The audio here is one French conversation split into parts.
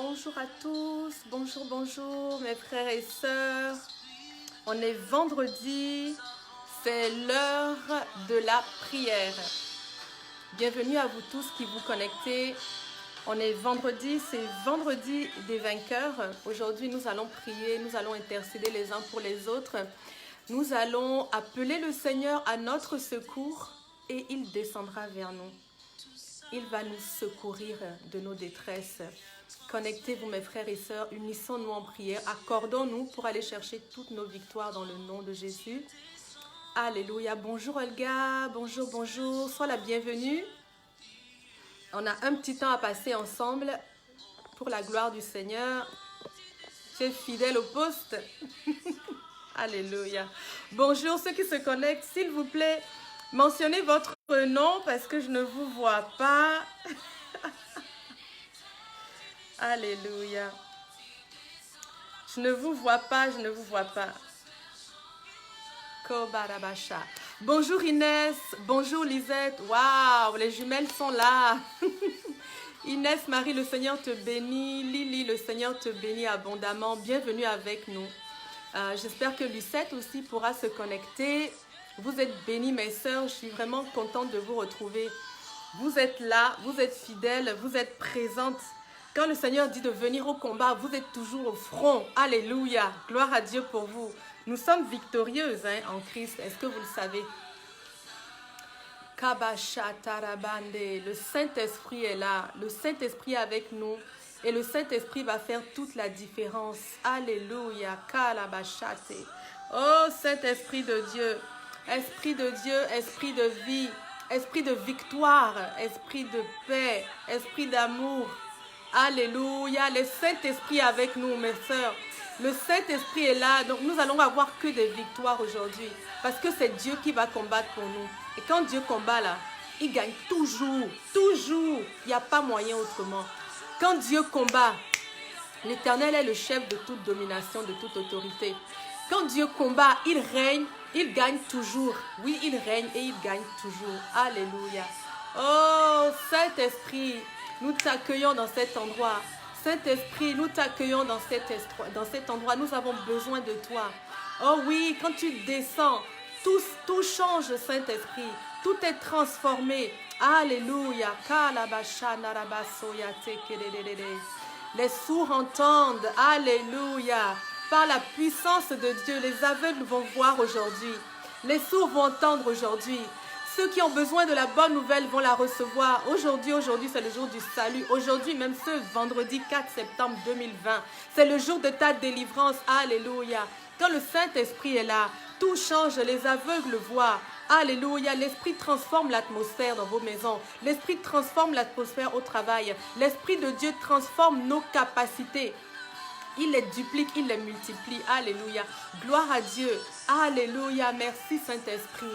Bonjour à tous, bonjour, bonjour mes frères et sœurs. On est vendredi, c'est l'heure de la prière. Bienvenue à vous tous qui vous connectez. On est vendredi, c'est vendredi des vainqueurs. Aujourd'hui, nous allons prier, nous allons intercéder les uns pour les autres. Nous allons appeler le Seigneur à notre secours et il descendra vers nous. Il va nous secourir de nos détresses. Connectez-vous mes frères et sœurs, unissons-nous en prière, accordons-nous pour aller chercher toutes nos victoires dans le nom de Jésus. Alléluia. Bonjour Olga, bonjour, bonjour, sois la bienvenue. On a un petit temps à passer ensemble pour la gloire du Seigneur. Tu es fidèle au poste. Alléluia. Bonjour ceux qui se connectent, s'il vous plaît, mentionnez votre nom parce que je ne vous vois pas. Alléluia. Je ne vous vois pas, je ne vous vois pas. Kobarabasha. Bonjour Inès, bonjour Lisette. Waouh, les jumelles sont là. Inès, Marie, le Seigneur te bénit. Lily, le Seigneur te bénit abondamment. Bienvenue avec nous. J'espère que Lucette aussi pourra se connecter. Vous êtes bénis mes sœurs, je suis vraiment contente de vous retrouver. Vous êtes là, vous êtes fidèles, vous êtes présentes. Quand le Seigneur dit de venir au combat, vous êtes toujours au front. Alléluia. Gloire à Dieu pour vous. Nous sommes victorieuses en Christ. Est-ce que vous le savez? Kabashatarabande. Le Saint-Esprit est là. Le Saint-Esprit est avec nous. Et le Saint-Esprit va faire toute la différence. Alléluia. Kalabashate. Oh Saint-Esprit de Dieu. Esprit de Dieu, esprit de vie, esprit de victoire, esprit de paix, esprit d'amour. Alléluia, le Saint-Esprit est avec nous, mes sœurs. Le Saint-Esprit est là, donc nous allons avoir que des victoires aujourd'hui. Parce que c'est Dieu qui va combattre pour nous. Et quand Dieu combat là, il gagne toujours, toujours. Il n'y a pas moyen autrement. Quand Dieu combat, l'Éternel est le chef de toute domination, de toute autorité. Quand Dieu combat, il règne, il gagne toujours. Oui, il règne et il gagne toujours. Alléluia. Oh, Saint-Esprit, nous t'accueillons dans cet endroit. Saint-Esprit, nous t'accueillons dans cet endroit. Nous avons besoin de toi. Oh oui, quand tu descends, tout change, Saint-Esprit. Tout est transformé. Alléluia. Les sourds entendent. Alléluia. Par la puissance de Dieu, les aveugles vont voir aujourd'hui. Les sourds vont entendre aujourd'hui. Ceux qui ont besoin de la bonne nouvelle vont la recevoir. Aujourd'hui, c'est le jour du salut. Aujourd'hui, même ce vendredi 4 septembre 2020, c'est le jour de ta délivrance. Alléluia. Quand le Saint-Esprit est là, tout change, les aveugles voient. Alléluia. L'Esprit transforme l'atmosphère dans vos maisons. L'Esprit transforme l'atmosphère au travail. L'Esprit de Dieu transforme nos capacités. Il les duplique, il les multiplie. Alléluia. Gloire à Dieu. Alléluia. Merci Saint-Esprit.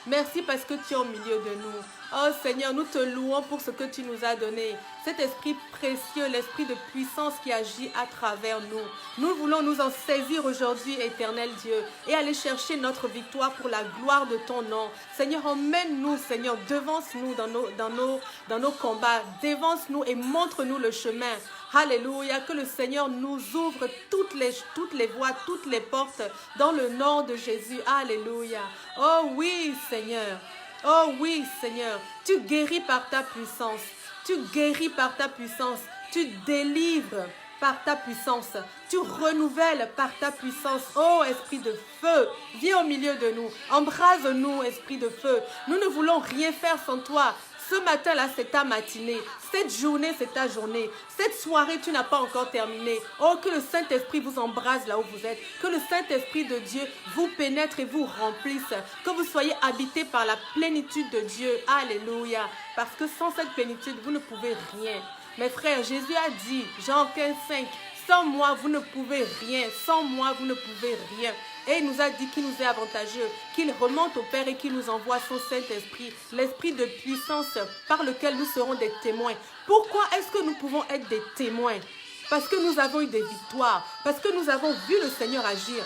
Merci parce que tu es au milieu de nous. Oh Seigneur, nous te louons pour ce que tu nous as donné. Cet esprit précieux, l'esprit de puissance qui agit à travers nous. Nous voulons nous en saisir aujourd'hui, éternel Dieu, et aller chercher notre victoire pour la gloire de ton nom. Seigneur, emmène-nous, Seigneur, devance-nous dans nos combats. Devance-nous et montre-nous le chemin. Alléluia, que le Seigneur nous ouvre toutes les voies, toutes les portes dans le nom de Jésus. Alléluia. Oh oui, Seigneur. Oh oui, Seigneur. Tu guéris par ta puissance. Tu guéris par ta puissance. Tu délivres par ta puissance. Tu renouvelles par ta puissance. Oh, esprit de feu, viens au milieu de nous. Embrase-nous, esprit de feu. Nous ne voulons rien faire sans toi. Ce matin-là, c'est ta matinée. Cette journée, c'est ta journée. Cette soirée, tu n'as pas encore terminé. Oh, que le Saint-Esprit vous embrase là où vous êtes. Que le Saint-Esprit de Dieu vous pénètre et vous remplisse. Que vous soyez habités par la plénitude de Dieu. Alléluia. Parce que sans cette plénitude, vous ne pouvez rien. Mes frères, Jésus a dit, Jean 15:5, sans moi, vous ne pouvez rien. Sans moi, vous ne pouvez rien. Et il nous a dit qu'il nous est avantageux, qu'il remonte au Père et qu'il nous envoie son Saint-Esprit, l'Esprit de puissance par lequel nous serons des témoins. Pourquoi est-ce que nous pouvons être des témoins? Parce que nous avons eu des victoires, parce que nous avons vu le Seigneur agir.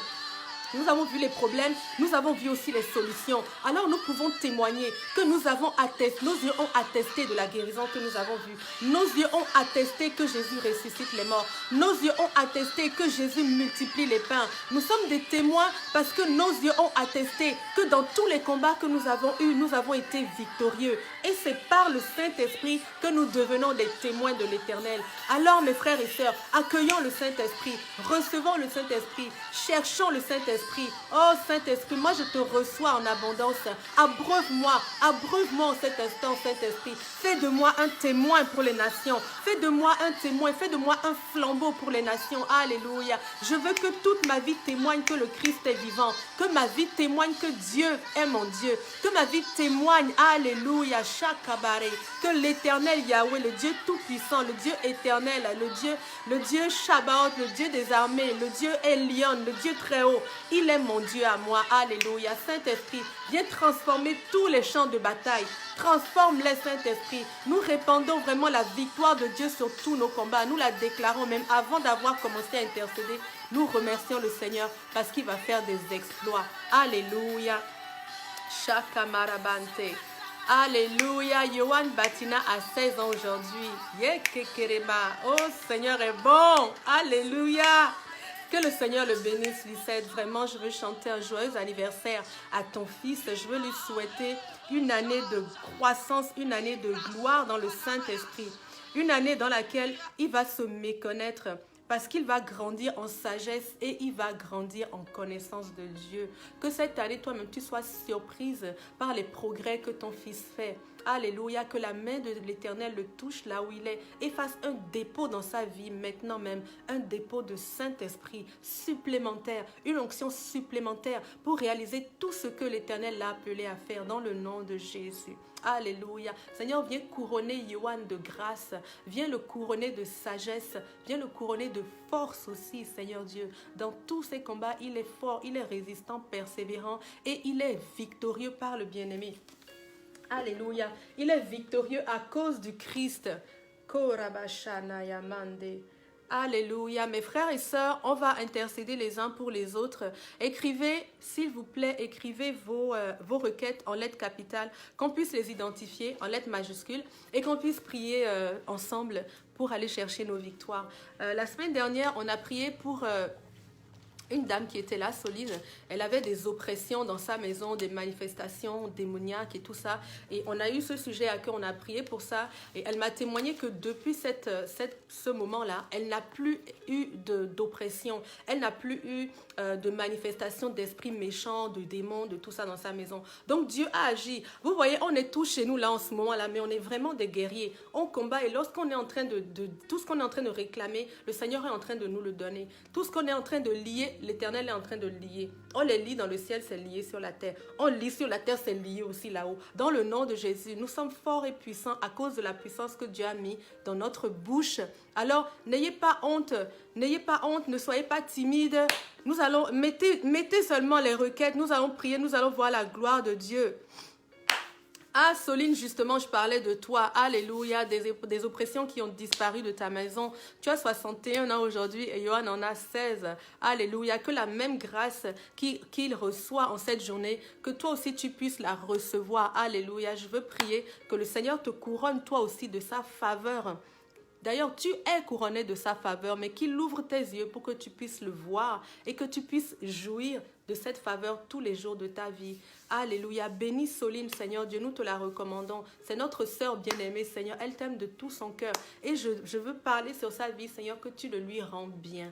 Nous avons vu les problèmes, nous avons vu aussi les solutions. Alors nous pouvons témoigner que nous avons attesté, nos yeux ont attesté de la guérison que nous avons vue. Nos yeux ont attesté que Jésus ressuscite les morts. Nos yeux ont attesté que Jésus multiplie les pains. Nous sommes des témoins parce que nos yeux ont attesté que dans tous les combats que nous avons eus, nous avons été victorieux. Et c'est par le Saint-Esprit que nous devenons des témoins de l'Éternel. Alors mes frères et sœurs, accueillons le Saint-Esprit, recevons le Saint-Esprit, cherchons le Saint-Esprit. Oh Saint-Esprit, moi je te reçois en abondance. Abreuve-moi en cet instant, Saint-Esprit. Fais de moi un témoin pour les nations. Fais de moi un témoin, fais de moi un flambeau pour les nations. Alléluia. Je veux que toute ma vie témoigne que le Christ est vivant. Que ma vie témoigne que Dieu est mon Dieu. Que ma vie témoigne, alléluia, Shakabare, que l'Éternel Yahweh, le Dieu tout-puissant, le Dieu éternel, le Dieu Shabbat, le Dieu des armées, le Dieu Elion, le Dieu très haut, il est mon Dieu à moi. Alléluia. Saint-Esprit, viens transformer tous les champs de bataille. Transforme-les, Saint-Esprit. Nous répandons vraiment la victoire de Dieu sur tous nos combats. Nous la déclarons même avant d'avoir commencé à intercéder. Nous remercions le Seigneur parce qu'il va faire des exploits. Alléluia. Shakamarabante. Alléluia. Yohan Batina a 16 ans aujourd'hui. Yekekereba. Oh, Seigneur est bon. Alléluia. Que le Seigneur le bénisse, Lucette. Vraiment, je veux chanter un joyeux anniversaire à ton fils. Je veux lui souhaiter une année de croissance, une année de gloire dans le Saint-Esprit. Une année dans laquelle il va se méconnaître parce qu'il va grandir en sagesse et il va grandir en connaissance de Dieu. Que cette année, toi-même, tu sois surprise par les progrès que ton fils fait. Alléluia, que la main de l'Éternel le touche là où il est et fasse un dépôt dans sa vie maintenant même, un dépôt de Saint-Esprit supplémentaire, une onction supplémentaire pour réaliser tout ce que l'Éternel l'a appelé à faire dans le nom de Jésus. Alléluia. Seigneur, viens couronner Yohan de grâce, viens le couronner de sagesse, viens le couronner de force aussi, Seigneur Dieu. Dans tous ses combats, il est fort, il est résistant, persévérant et il est victorieux par le bien-aimé. Alléluia. Il est victorieux à cause du Christ. Alléluia. Mes frères et sœurs, on va intercéder les uns pour les autres. Écrivez, s'il vous plaît, écrivez vos requêtes en lettres capitales, qu'on puisse les identifier en lettres majuscules et qu'on puisse prier ensemble pour aller chercher nos victoires. La semaine dernière, on a prié pour une dame qui était là, Soline. Elle avait des oppressions dans sa maison, des manifestations démoniaques et tout ça. Et on a eu ce sujet à cœur, on a prié pour ça. Et elle m'a témoigné que depuis ce moment-là, elle n'a plus eu d'oppression. Elle n'a plus eu de manifestations d'esprits méchants, de démons, de tout ça dans sa maison. Donc Dieu a agi. Vous voyez, on est tous chez nous là en ce moment-là, mais on est vraiment des guerriers. On combat et lorsqu'on est en train tout ce qu'on est en train de réclamer, le Seigneur est en train de nous le donner. Tout ce qu'on est en train de lier, l'Éternel est en train de le lier. On les lie dans le ciel, c'est lié sur la terre. On lit sur la terre, c'est lié aussi là-haut. Dans le nom de Jésus, nous sommes forts et puissants à cause de la puissance que Dieu a mis dans notre bouche. Alors, n'ayez pas honte, ne soyez pas timide. Nous allons, mettez seulement les requêtes, nous allons prier, nous allons voir la gloire de Dieu. Ah, Soline, justement, je parlais de toi. Alléluia, des oppressions qui ont disparu de ta maison. Tu as 61 ans aujourd'hui et Yohan en a 16. Alléluia, que la même grâce qu'il reçoit en cette journée, que toi aussi tu puisses la recevoir. Alléluia, je veux prier que le Seigneur te couronne toi aussi de sa faveur. D'ailleurs, tu es couronné de sa faveur, mais qu'il ouvre tes yeux pour que tu puisses le voir et que tu puisses jouir de cette faveur tous les jours de ta vie. Alléluia. Bénis Soline, Seigneur Dieu, nous te la recommandons. C'est notre sœur bien-aimée, Seigneur. Elle t'aime de tout son cœur. Et je veux parler sur sa vie, Seigneur, que tu le lui rends bien.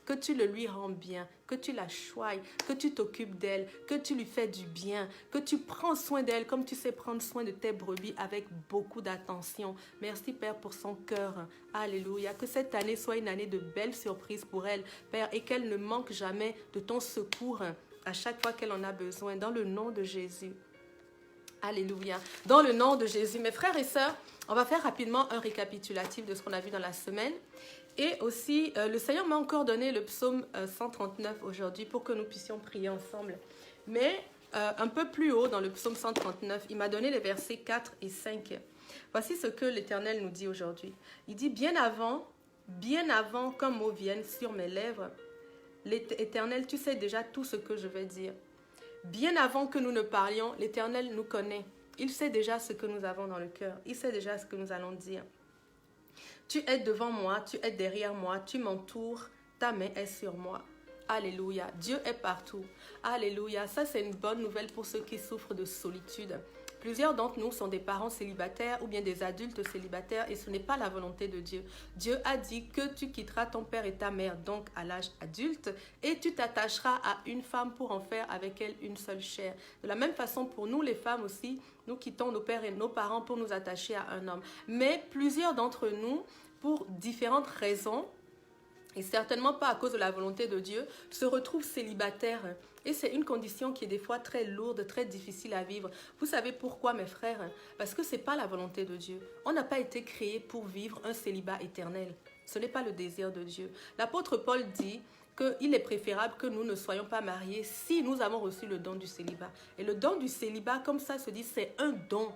Que tu le lui rends bien, que tu la choies, que tu t'occupes d'elle, que tu lui fais du bien, que tu prends soin d'elle comme tu sais prendre soin de tes brebis avec beaucoup d'attention. Merci Père pour son cœur. Alléluia. Que cette année soit une année de belles surprises pour elle, Père, et qu'elle ne manque jamais de ton secours à chaque fois qu'elle en a besoin, dans le nom de Jésus. Alléluia. Dans le nom de Jésus. Mes frères et sœurs, on va faire rapidement un récapitulatif de ce qu'on a vu dans la semaine. Et aussi, le Seigneur m'a encore donné le psaume 139 aujourd'hui pour que nous puissions prier ensemble. Mais un peu plus haut dans le psaume 139, il m'a donné les versets 4 et 5. Voici ce que l'Éternel nous dit aujourd'hui. Il dit, bien avant qu'un mot vienne sur mes lèvres, Éternel, tu sais déjà tout ce que je vais dire. Bien avant que nous ne parlions, l'Éternel nous connaît. Il sait déjà ce que nous avons dans le cœur. Il sait déjà ce que nous allons dire. Tu es devant moi, tu es derrière moi, tu m'entoures, ta main est sur moi. Alléluia. Dieu est partout. Alléluia. Ça, c'est une bonne nouvelle pour ceux qui souffrent de solitude. Plusieurs d'entre nous sont des parents célibataires ou bien des adultes célibataires et ce n'est pas la volonté de Dieu. Dieu a dit que tu quitteras ton père et ta mère, donc à l'âge adulte, et tu t'attacheras à une femme pour en faire avec elle une seule chair. De la même façon, pour nous les femmes aussi, nous quittons nos pères et nos parents pour nous attacher à un homme. Mais plusieurs d'entre nous, pour différentes raisons, et certainement pas à cause de la volonté de Dieu, se retrouvent célibataires. Et c'est une condition qui est des fois très lourde, très difficile à vivre. Vous savez pourquoi, mes frères? Parce que ce n'est pas la volonté de Dieu. On n'a pas été créé pour vivre un célibat éternel. Ce n'est pas le désir de Dieu. L'apôtre Paul dit qu'il est préférable que nous ne soyons pas mariés si nous avons reçu le don du célibat. Et le don du célibat, comme ça se dit, c'est un don.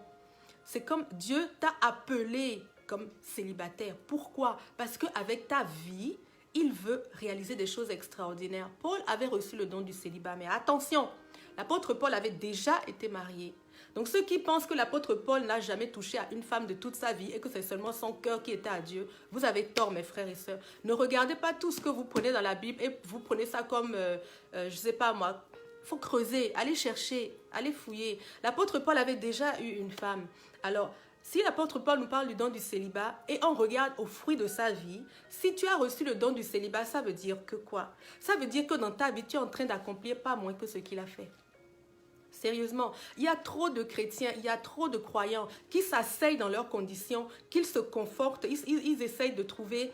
C'est comme Dieu t'a appelé comme célibataire. Pourquoi? Parce qu'avec ta vie, il veut réaliser des choses extraordinaires. Paul avait reçu le don du célibat, mais attention, l'apôtre Paul avait déjà été marié. Donc ceux qui pensent que l'apôtre Paul n'a jamais touché à une femme de toute sa vie et que c'est seulement son cœur qui était à Dieu, vous avez tort, mes frères et sœurs. Ne regardez pas tout ce que vous prenez dans la Bible et vous prenez ça comme, je ne sais pas moi, il faut creuser, aller chercher, aller fouiller. L'apôtre Paul avait déjà eu une femme. Alors, si l'apôtre Paul nous parle du don du célibat et on regarde au fruit de sa vie, si tu as reçu le don du célibat, ça veut dire que quoi? Ça veut dire que dans ta vie, tu es en train d'accomplir pas moins que ce qu'il a fait. Sérieusement, il y a trop de chrétiens, il y a trop de croyants qui s'asseyent dans leurs conditions, qu'ils se confortent, ils essayent de trouver,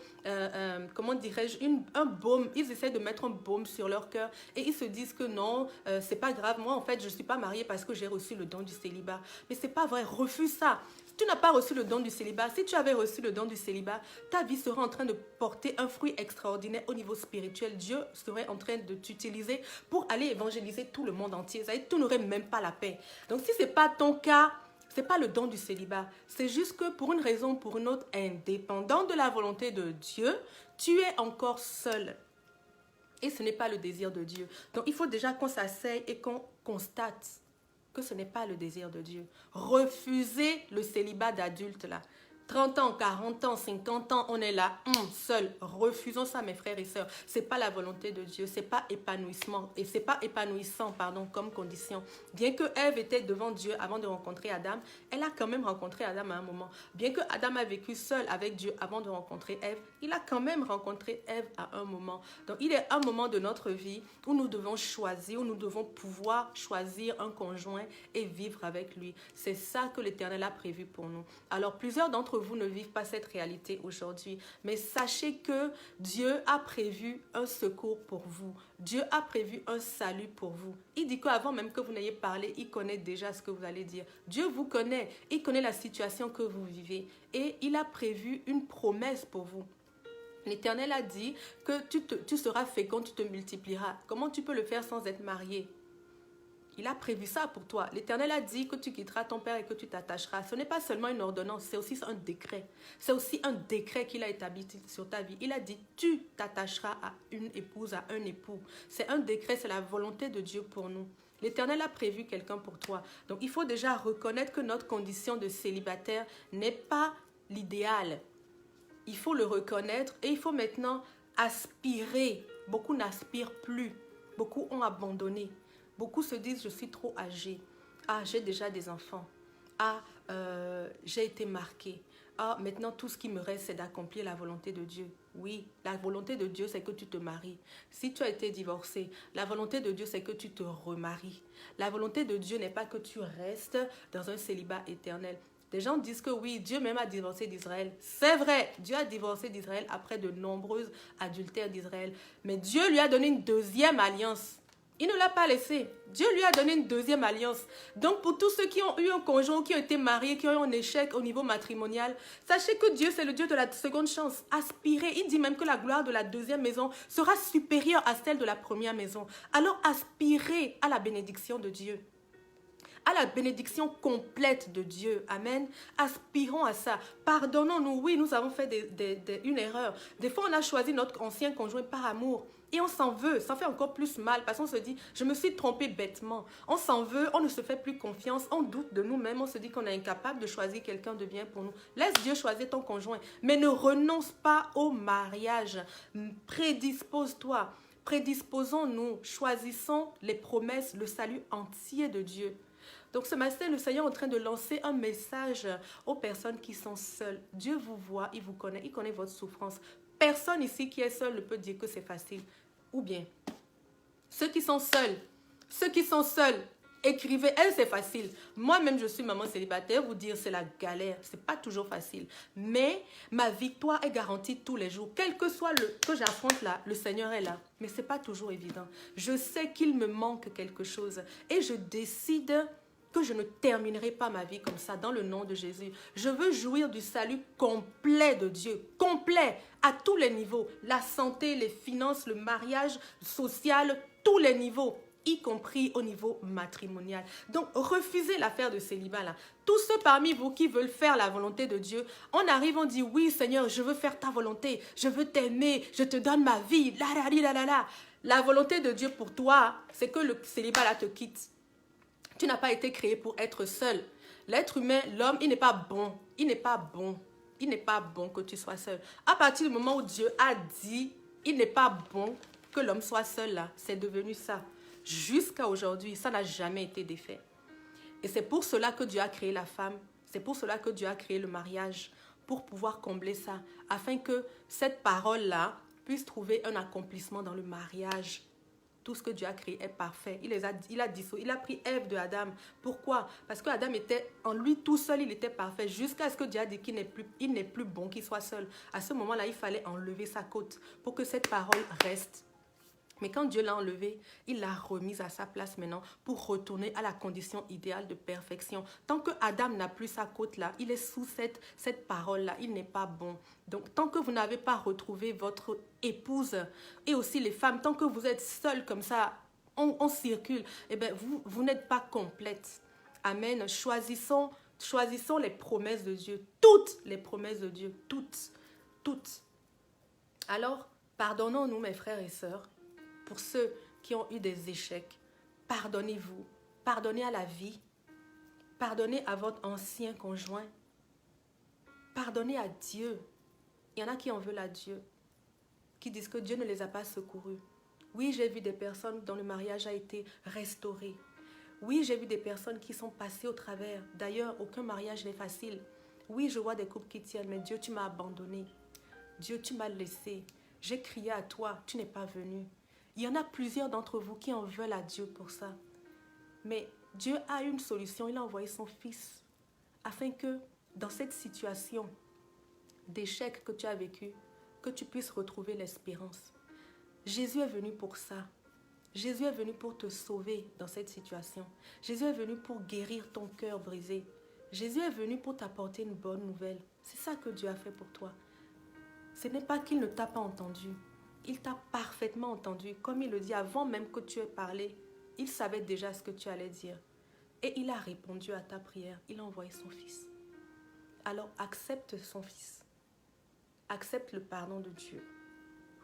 comment dirais-je, un baume, ils essayent de mettre un baume sur leur cœur et ils se disent que non, c'est pas grave, moi en fait je ne suis pas mariée parce que j'ai reçu le don du célibat. Mais c'est pas vrai, refuse ça. Si tu n'as pas reçu le don du célibat, si tu avais reçu le don du célibat, ta vie serait en train de porter un fruit extraordinaire au niveau spirituel. Dieu serait en train de t'utiliser pour aller évangéliser tout le monde entier. Ça veut dire que tu n'aurais même pas la paix. Donc si ce n'est pas ton cas, ce n'est pas le don du célibat. C'est juste que pour une raison ou pour une autre, indépendant de la volonté de Dieu, tu es encore seul. Et ce n'est pas le désir de Dieu. Donc il faut déjà qu'on s'asseye et qu'on constate que ce n'est pas le désir de Dieu. Refusez le célibat d'adulte là. 30 ans, 40 ans, 50 ans, on est là, seul. Refusons ça, mes frères et sœurs. Ce n'est pas la volonté de Dieu, ce n'est pas épanouissement. Et ce n'est pas épanouissant, comme condition. Bien que Ève était devant Dieu avant de rencontrer Adam, elle a quand même rencontré Adam à un moment. Bien que Adam a vécu seul avec Dieu avant de rencontrer Ève, il a quand même rencontré Ève à un moment. Donc, il est un moment de notre vie où nous devons choisir, où nous devons pouvoir choisir un conjoint et vivre avec lui. C'est ça que l'Éternel a prévu pour nous. Alors, plusieurs d'entre vous ne vivent pas cette réalité aujourd'hui, mais sachez que Dieu a prévu un secours pour vous. Dieu a prévu un salut pour vous. Il dit qu'avant même que vous n'ayez parlé, il connaît déjà ce que vous allez dire. Dieu vous connaît, il connaît la situation que vous vivez et il a prévu une promesse pour vous. L'Éternel a dit que tu seras fécond, tu te multiplieras. Comment tu peux le faire sans être marié? Il a prévu ça pour toi. L'Éternel a dit que tu quitteras ton père et que tu t'attacheras. Ce n'est pas seulement une ordonnance, c'est aussi un décret. C'est aussi un décret qu'il a établi sur ta vie. Il a dit, tu t'attacheras à une épouse, à un époux. C'est un décret, c'est la volonté de Dieu pour nous. L'Éternel a prévu quelqu'un pour toi. Donc, il faut déjà reconnaître que notre condition de célibataire n'est pas l'idéal. Il faut le reconnaître et il faut maintenant aspirer. Beaucoup n'aspirent plus. Beaucoup ont abandonné. Beaucoup se disent, je suis trop âgée. Ah, j'ai déjà des enfants. Ah, j'ai été marquée. Ah, maintenant, tout ce qui me reste, c'est d'accomplir la volonté de Dieu. Oui, la volonté de Dieu, c'est que tu te maries. Si tu as été divorcé, la volonté de Dieu, c'est que tu te remaries. La volonté de Dieu n'est pas que tu restes dans un célibat éternel. Des gens disent que oui, Dieu même a divorcé d'Israël. C'est vrai, Dieu a divorcé d'Israël après de nombreux adultères d'Israël. Mais Dieu lui a donné une deuxième alliance. Il ne l'a pas laissé. Dieu lui a donné une deuxième alliance. Donc, pour tous ceux qui ont eu un conjoint, qui ont été mariés, qui ont eu un échec au niveau matrimonial, sachez que Dieu, c'est le Dieu de la seconde chance. Aspirez. Il dit même que la gloire de la deuxième maison sera supérieure à celle de la première maison. Alors, aspirez à la bénédiction de Dieu. À la bénédiction complète de Dieu. Amen. Aspirons à ça. Pardonnons-nous. Oui, nous avons fait une erreur. Des fois, on a choisi notre ancien conjoint par amour. Et on s'en veut, ça fait encore plus mal parce qu'on se dit, je me suis trompée bêtement. On s'en veut, on ne se fait plus confiance, on doute de nous-mêmes, on se dit qu'on est incapable de choisir quelqu'un de bien pour nous. Laisse Dieu choisir ton conjoint, mais ne renonce pas au mariage. Prédispose-toi, prédisposons-nous, choisissons les promesses, le salut entier de Dieu. Donc ce matin, le Seigneur est en train de lancer un message aux personnes qui sont seules. Dieu vous voit, il vous connaît, il connaît votre souffrance. Personne ici qui est seul ne peut dire que c'est facile. Ou bien, ceux qui sont seuls, écrivez, elle c'est facile. Moi-même, je suis maman célibataire, vous dire c'est la galère, c'est pas toujours facile. Mais ma victoire est garantie tous les jours. Quel que soit le que j'affronte là, le Seigneur est là. Mais c'est pas toujours évident. Je sais qu'il me manque quelque chose et je décide que je ne terminerai pas ma vie comme ça dans le nom de Jésus. Je veux jouir du salut complet de Dieu, complet à tous les niveaux, la santé, les finances, le mariage social, tous les niveaux, y compris au niveau matrimonial. Donc, refusez l'affaire de célibat là. Tous ceux parmi vous qui veulent faire la volonté de Dieu, on arrive, on dit, oui Seigneur, je veux faire ta volonté, je veux t'aimer, je te donne ma vie, la. La volonté de Dieu pour toi, c'est que le célibat là te quitte. Tu n'as pas été créé pour être seul. L'être humain, l'homme, il n'est pas bon. Il n'est pas bon. Il n'est pas bon que tu sois seul. À partir du moment où Dieu a dit, il n'est pas bon que l'homme soit seul là. C'est devenu ça. Jusqu'à aujourd'hui, ça n'a jamais été défait. Et c'est pour cela que Dieu a créé la femme. C'est pour cela que Dieu a créé le mariage. Pour pouvoir combler ça. Afin que cette parole-là puisse trouver un accomplissement dans le mariage. Tout ce que Dieu a créé est parfait. Il a pris Ève de Adam. Pourquoi? Parce que Adam était en lui tout seul, il était parfait. Jusqu'à ce que Dieu a dit qu'il n'est plus bon qu'il soit seul. À ce moment-là, il fallait enlever sa côte pour que cette parole reste. Mais quand Dieu l'a enlevé, il l'a remise à sa place maintenant pour retourner à la condition idéale de perfection. Tant que Adam n'a plus sa côte là, il est sous cette parole là, il n'est pas bon. Donc tant que vous n'avez pas retrouvé votre épouse et aussi les femmes, tant que vous êtes seuls comme ça, on circule, eh bien vous n'êtes pas complète. Amen. Choisissons les promesses de Dieu, toutes les promesses de Dieu, toutes. Alors, pardonnons-nous mes frères et sœurs. Pour ceux qui ont eu des échecs, pardonnez-vous, pardonnez à la vie, pardonnez à votre ancien conjoint, pardonnez à Dieu. Il y en a qui en veulent à Dieu, qui disent que Dieu ne les a pas secourus. Oui, j'ai vu des personnes dont le mariage a été restauré. Oui, j'ai vu des personnes qui sont passées au travers. D'ailleurs, aucun mariage n'est facile. Oui, je vois des couples qui tiennent, mais Dieu, tu m'as abandonné. Dieu, tu m'as laissé. J'ai crié à toi, tu n'es pas venu. Il y en a plusieurs d'entre vous qui en veulent à Dieu pour ça. Mais Dieu a une solution. Il a envoyé son Fils afin que dans cette situation d'échec que tu as vécu, que tu puisses retrouver l'espérance. Jésus est venu pour ça. Jésus est venu pour te sauver dans cette situation. Jésus est venu pour guérir ton cœur brisé. Jésus est venu pour t'apporter une bonne nouvelle. C'est ça que Dieu a fait pour toi. Ce n'est pas qu'il ne t'a pas entendu. Il t'a parfaitement entendu. Comme il le dit, avant même que tu aies parlé, il savait déjà ce que tu allais dire. Et il a répondu à ta prière. Il a envoyé son Fils. Alors accepte son Fils. Accepte le pardon de Dieu.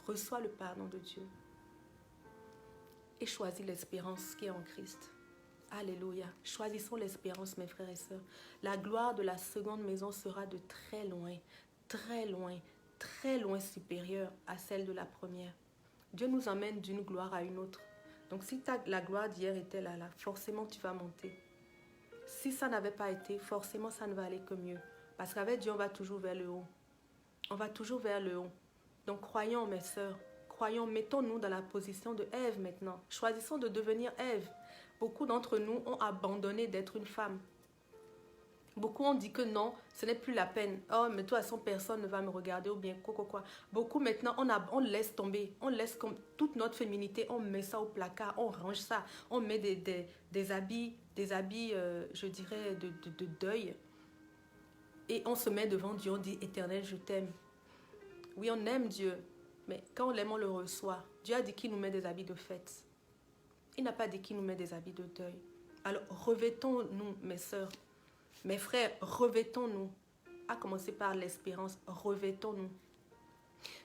Reçois le pardon de Dieu. Et choisis l'espérance qui est en Christ. Alléluia. Choisissons l'espérance, mes frères et sœurs. La gloire de la seconde maison sera de très loin, très loin, très loin supérieure à celle de la première. Dieu nous emmène d'une gloire à une autre. Donc si la gloire d'hier était là, forcément tu vas monter. Si ça n'avait pas été, forcément ça ne va aller que mieux. Parce qu'avec Dieu, on va toujours vers le haut. On va toujours vers le haut. Donc croyons, mes sœurs, croyons, mettons-nous dans la position de Ève maintenant. Choisissons de devenir Ève. Beaucoup d'entre nous ont abandonné d'être une femme. Beaucoup ont dit que non, ce n'est plus la peine. Oh, mais de toute façon, personne ne va me regarder ou bien quoi. Beaucoup maintenant, on laisse tomber. On laisse comme toute notre féminité, on met ça au placard, on range ça. On met des habits, je dirais, de deuil. Et on se met devant Dieu, on dit, Éternel, je t'aime. Oui, on aime Dieu, mais quand on l'aime, on le reçoit. Dieu a dit qu'il nous met des habits de fête. Il n'a pas dit qu'il nous met des habits de deuil. Alors, revêtons-nous, mes sœurs. Mes frères, revêtons-nous. À commencer par l'espérance, revêtons-nous.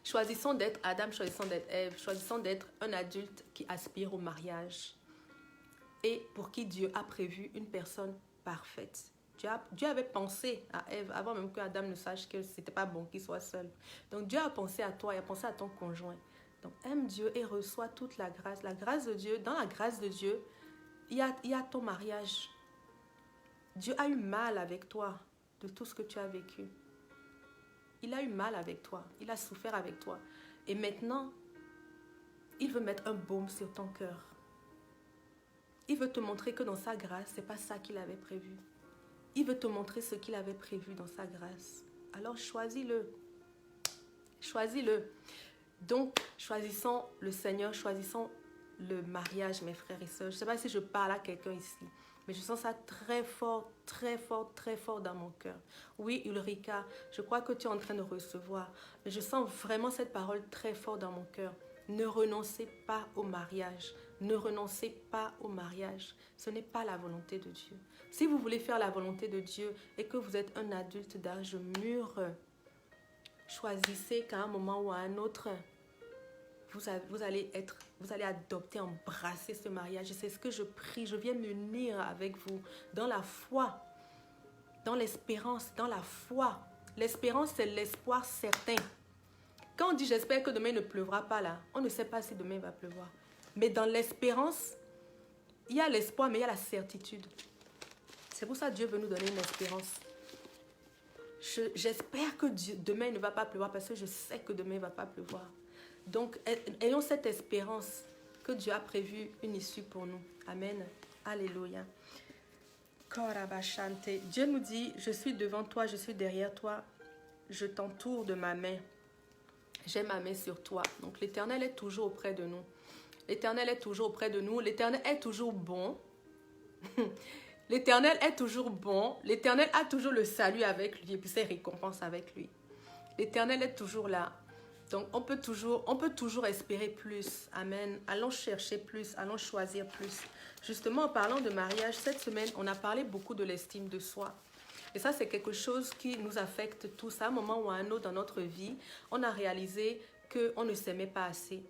Choisissons d'être Adam, choisissons d'être Ève, choisissons d'être un adulte qui aspire au mariage et pour qui Dieu a prévu une personne parfaite. Dieu avait pensé à Ève avant même que Adam ne sache que c'était pas bon qu'il soit seul. Donc Dieu a pensé à toi, il a pensé à ton conjoint. Donc aime Dieu et reçois toute la grâce. La grâce de Dieu, dans la grâce de Dieu, il y a ton mariage. Dieu a eu mal avec toi de tout ce que tu as vécu. Il a eu mal avec toi, il a souffert avec toi. Et maintenant, il veut mettre un baume sur ton cœur. Il veut te montrer que dans sa grâce, ce n'est pas ça qu'il avait prévu. Il veut te montrer ce qu'il avait prévu dans sa grâce. Alors choisis-le. Choisis-le. Donc, choisissons le Seigneur, choisissons le mariage, mes frères et sœurs. Je ne sais pas si je parle à quelqu'un ici, mais je sens ça très fort, très fort, très fort dans mon cœur. Oui, Ulrika, je crois que tu es en train de recevoir, mais je sens vraiment cette parole très fort dans mon cœur. Ne renoncez pas au mariage. Ne renoncez pas au mariage. Ce n'est pas la volonté de Dieu. Si vous voulez faire la volonté de Dieu et que vous êtes un adulte d'âge mûr, choisissez qu'à un moment ou à un autre, vous allez adopter, embrasser ce mariage. Et c'est ce que je prie. Je viens m'unir avec vous dans la foi, dans l'espérance, dans la foi. L'espérance, c'est l'espoir certain. Quand on dit j'espère que demain il ne pleuvra pas là, on ne sait pas si demain il va pleuvoir. Mais dans l'espérance, il y a l'espoir, mais il y a la certitude. C'est pour ça que Dieu veut nous donner une espérance. J'espère que demain il ne va pas pleuvoir parce que je sais que demain il ne va pas pleuvoir. Donc, ayons cette espérance que Dieu a prévu une issue pour nous. Amen. Alléluia. Dieu nous dit, je suis devant toi, je suis derrière toi, je t'entoure de ma main. J'ai ma main sur toi. Donc, l'Éternel est toujours auprès de nous. L'Éternel est toujours auprès de nous. L'Éternel est toujours bon. L'Éternel est toujours bon. L'Éternel a toujours le salut avec lui et puis ses récompenses avec lui. L'Éternel est toujours là. Donc, on peut toujours espérer plus. Amen. Allons chercher plus. Allons choisir plus. Justement, en parlant de mariage, cette semaine, on a parlé beaucoup de l'estime de soi. Et ça, c'est quelque chose qui nous affecte tous. À un moment ou à un autre dans notre vie, on a réalisé qu'on ne s'aimait pas assez.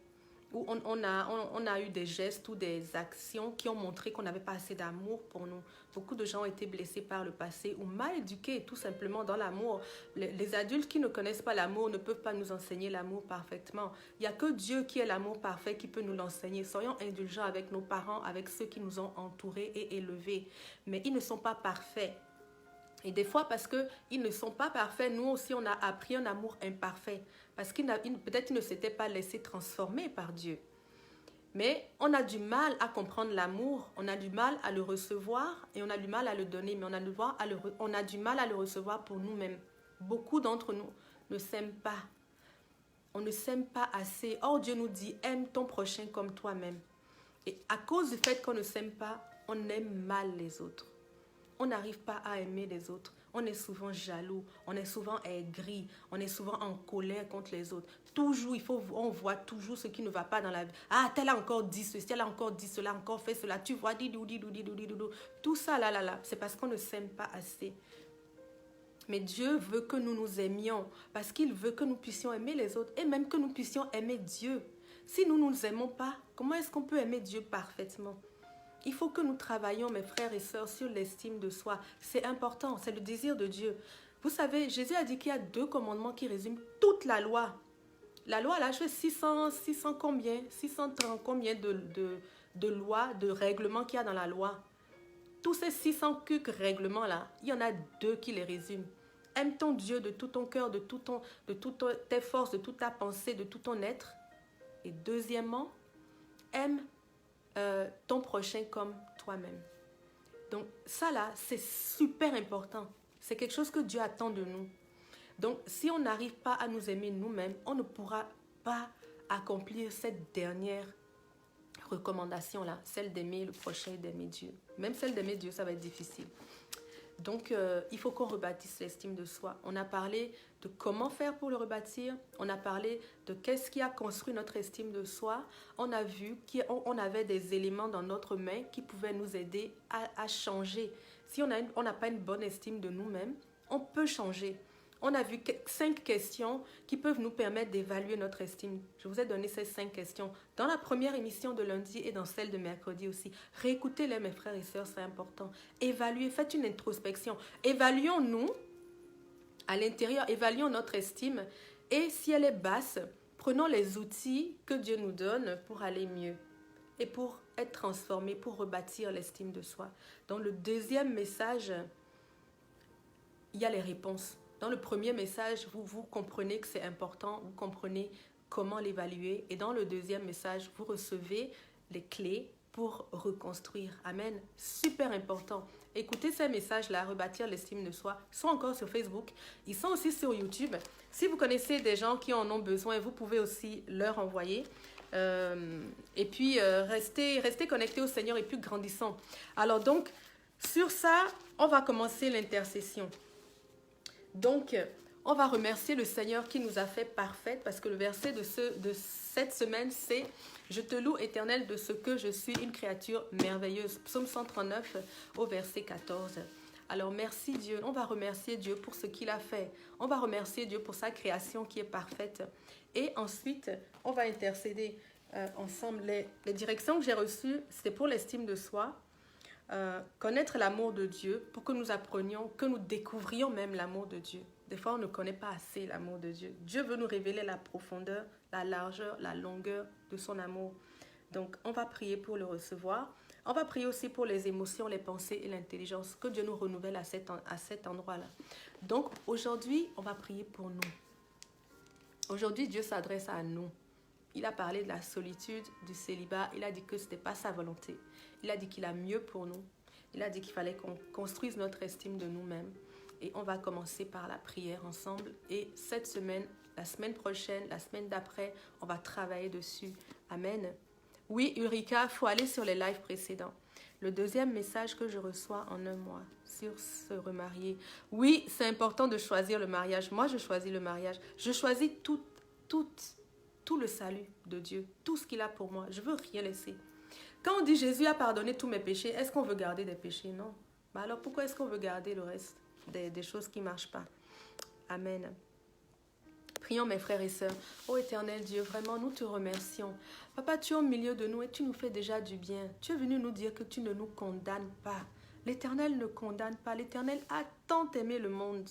Ou on a eu des gestes ou des actions qui ont montré qu'on n'avait pas assez d'amour pour nous. Beaucoup de gens ont été blessés par le passé ou mal éduqués tout simplement dans l'amour. Les adultes qui ne connaissent pas l'amour ne peuvent pas nous enseigner l'amour parfaitement. Il n'y a que Dieu qui est l'amour parfait qui peut nous l'enseigner. Soyons indulgents avec nos parents, avec ceux qui nous ont entourés et élevés. Mais ils ne sont pas parfaits. Et des fois, parce qu'ils ne sont pas parfaits, nous aussi, on a appris un amour imparfait. Parce peut-être qu'ils ne s'étaient pas laissés transformer par Dieu. Mais on a du mal à comprendre l'amour, on a du mal à le recevoir et on a du mal à le donner. Mais on a du mal à le recevoir pour nous-mêmes. Beaucoup d'entre nous ne s'aiment pas. On ne s'aime pas assez. Or, Dieu nous dit, aime ton prochain comme toi-même. Et à cause du fait qu'on ne s'aime pas, on aime mal les autres. On n'arrive pas à aimer les autres. On est souvent jaloux, on est souvent aigri, on est souvent en colère contre les autres. Toujours, on voit toujours ce qui ne va pas dans la vie. Ah, tel a encore dit ceci, elle a encore dit cela, encore fait cela. Tu vois, tout ça, là, c'est parce qu'on ne s'aime pas assez. Mais Dieu veut que nous nous aimions parce qu'il veut que nous puissions aimer les autres et même que nous puissions aimer Dieu. Si nous ne nous aimons pas, comment est-ce qu'on peut aimer Dieu parfaitement ? Il faut que nous travaillions, mes frères et sœurs, sur l'estime de soi. C'est important, c'est le désir de Dieu. Vous savez, Jésus a dit qu'il y a 2 commandements qui résument toute la loi. La loi, là, je fais 630 combien de lois, de règlements qu'il y a dans la loi. Tous ces 600 règlements-là, il y en a 2 qui les résument. Aime ton Dieu de tout ton cœur, de toutes tes forces, de toute ta pensée, de tout ton être. Et deuxièmement, aime ton prochain comme toi-même. Donc ça là, c'est super important. C'est quelque chose que Dieu attend de nous. Donc si on n'arrive pas à nous aimer nous-mêmes, on ne pourra pas accomplir cette dernière recommandation là, celle d'aimer le prochain et d'aimer Dieu. Même celle d'aimer Dieu, ça va être difficile. Donc, il faut qu'on rebâtisse l'estime de soi. On a parlé de comment faire pour le rebâtir. On a parlé de qu'est-ce qui a construit notre estime de soi. On a vu qu'on avait des éléments dans notre main qui pouvaient nous aider à changer. Si on n'a pas une bonne estime de nous-mêmes, on peut changer. On a vu 5 questions qui peuvent nous permettre d'évaluer notre estime. Je vous ai donné ces 5 questions dans la première émission de lundi et dans celle de mercredi aussi. Réécoutez-les, mes frères et sœurs, c'est important. Évaluez, faites une introspection. Évaluons-nous à l'intérieur, évaluons notre estime et si elle est basse, prenons les outils que Dieu nous donne pour aller mieux et pour être transformés, pour rebâtir l'estime de soi. Dans le deuxième message, il y a les réponses. Dans le premier message, vous comprenez que c'est important, vous comprenez comment l'évaluer. Et dans le deuxième message, vous recevez les clés pour reconstruire. Amen. Super important. Écoutez ces messages-là, rebâtir l'estime de soi. Ils sont encore sur Facebook. Ils sont aussi sur YouTube. Si vous connaissez des gens qui en ont besoin, vous pouvez aussi leur envoyer. Et puis, restez connectés au Seigneur et puis grandissons. Alors donc, sur ça, on va commencer l'intercession. Donc, on va remercier le Seigneur qui nous a fait parfaite parce que le verset de cette semaine, c'est « Je te loue, Éternel, de ce que je suis une créature merveilleuse ». Psaume 139 au verset 14. Alors, merci Dieu. On va remercier Dieu pour ce qu'il a fait. On va remercier Dieu pour sa création qui est parfaite. Et ensuite, on va intercéder ensemble. Les directions que j'ai reçues, c'est pour l'estime de soi. Connaître l'amour de Dieu pour que nous apprenions, que nous découvrions même l'amour de Dieu. Des fois, on ne connaît pas assez l'amour de Dieu. Dieu veut nous révéler la profondeur, la largeur, la longueur de son amour. Donc, on va prier pour le recevoir. On va prier aussi pour les émotions, les pensées et l'intelligence. Que Dieu nous renouvelle à cet endroit-là. Donc, aujourd'hui, on va prier pour nous. Aujourd'hui, Dieu s'adresse à nous. Il a parlé de la solitude, du célibat. Il a dit que ce n'était pas sa volonté. Il a dit qu'il a mieux pour nous. Il a dit qu'il fallait qu'on construise notre estime de nous-mêmes. Et on va commencer par la prière ensemble. Et cette semaine, la semaine prochaine, la semaine d'après, on va travailler dessus. Amen. Oui, Ulrika, il faut aller sur les lives précédents. Le deuxième message que je reçois en un mois sur se remarier. Oui, c'est important de choisir le mariage. Moi, je choisis le mariage. Je choisis tout le salut de Dieu. Tout ce qu'il a pour moi. Je ne veux rien laisser. Quand on dit Jésus a pardonné tous mes péchés, est-ce qu'on veut garder des péchés? Non. Mais alors pourquoi est-ce qu'on veut garder le reste des choses qui ne marchent pas? Amen. Prions mes frères et sœurs. Ô éternel Dieu, vraiment nous te remercions. Papa, tu es au milieu de nous et tu nous fais déjà du bien. Tu es venu nous dire que tu ne nous condamnes pas. L'Éternel ne condamne pas. L'Éternel a tant aimé le monde.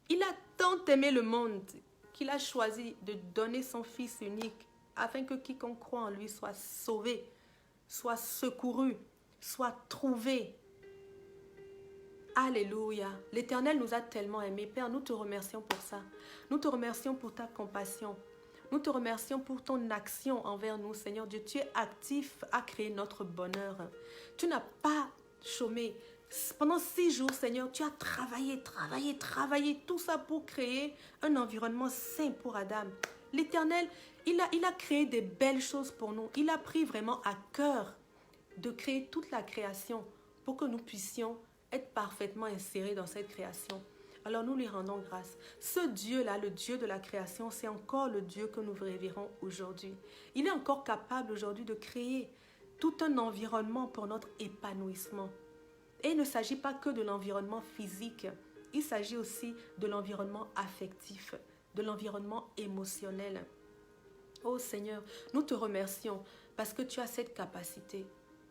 Il a tant aimé le monde qu'il a choisi de donner son Fils unique afin que quiconque croit en lui soit sauvé, soit secouru, soit trouvé. Alléluia. L'Éternel nous a tellement aimés. Père, nous te remercions pour ça. Nous te remercions pour ta compassion. Nous te remercions pour ton action envers nous, Seigneur Dieu. Tu es actif à créer notre bonheur. Tu n'as pas chômé. Pendant 6 jours, Seigneur, tu as travaillé, tout ça pour créer un environnement sain pour Adam. L'Éternel, il a créé des belles choses pour nous. Il a pris vraiment à cœur de créer toute la création pour que nous puissions être parfaitement insérés dans cette création. Alors nous lui rendons grâce. Ce Dieu-là, le Dieu de la création, c'est encore le Dieu que nous révérons aujourd'hui. Il est encore capable aujourd'hui de créer tout un environnement pour notre épanouissement. Et il ne s'agit pas que de l'environnement physique, il s'agit aussi de l'environnement affectif, de l'environnement émotionnel. Oh Seigneur, nous te remercions parce que tu as cette capacité.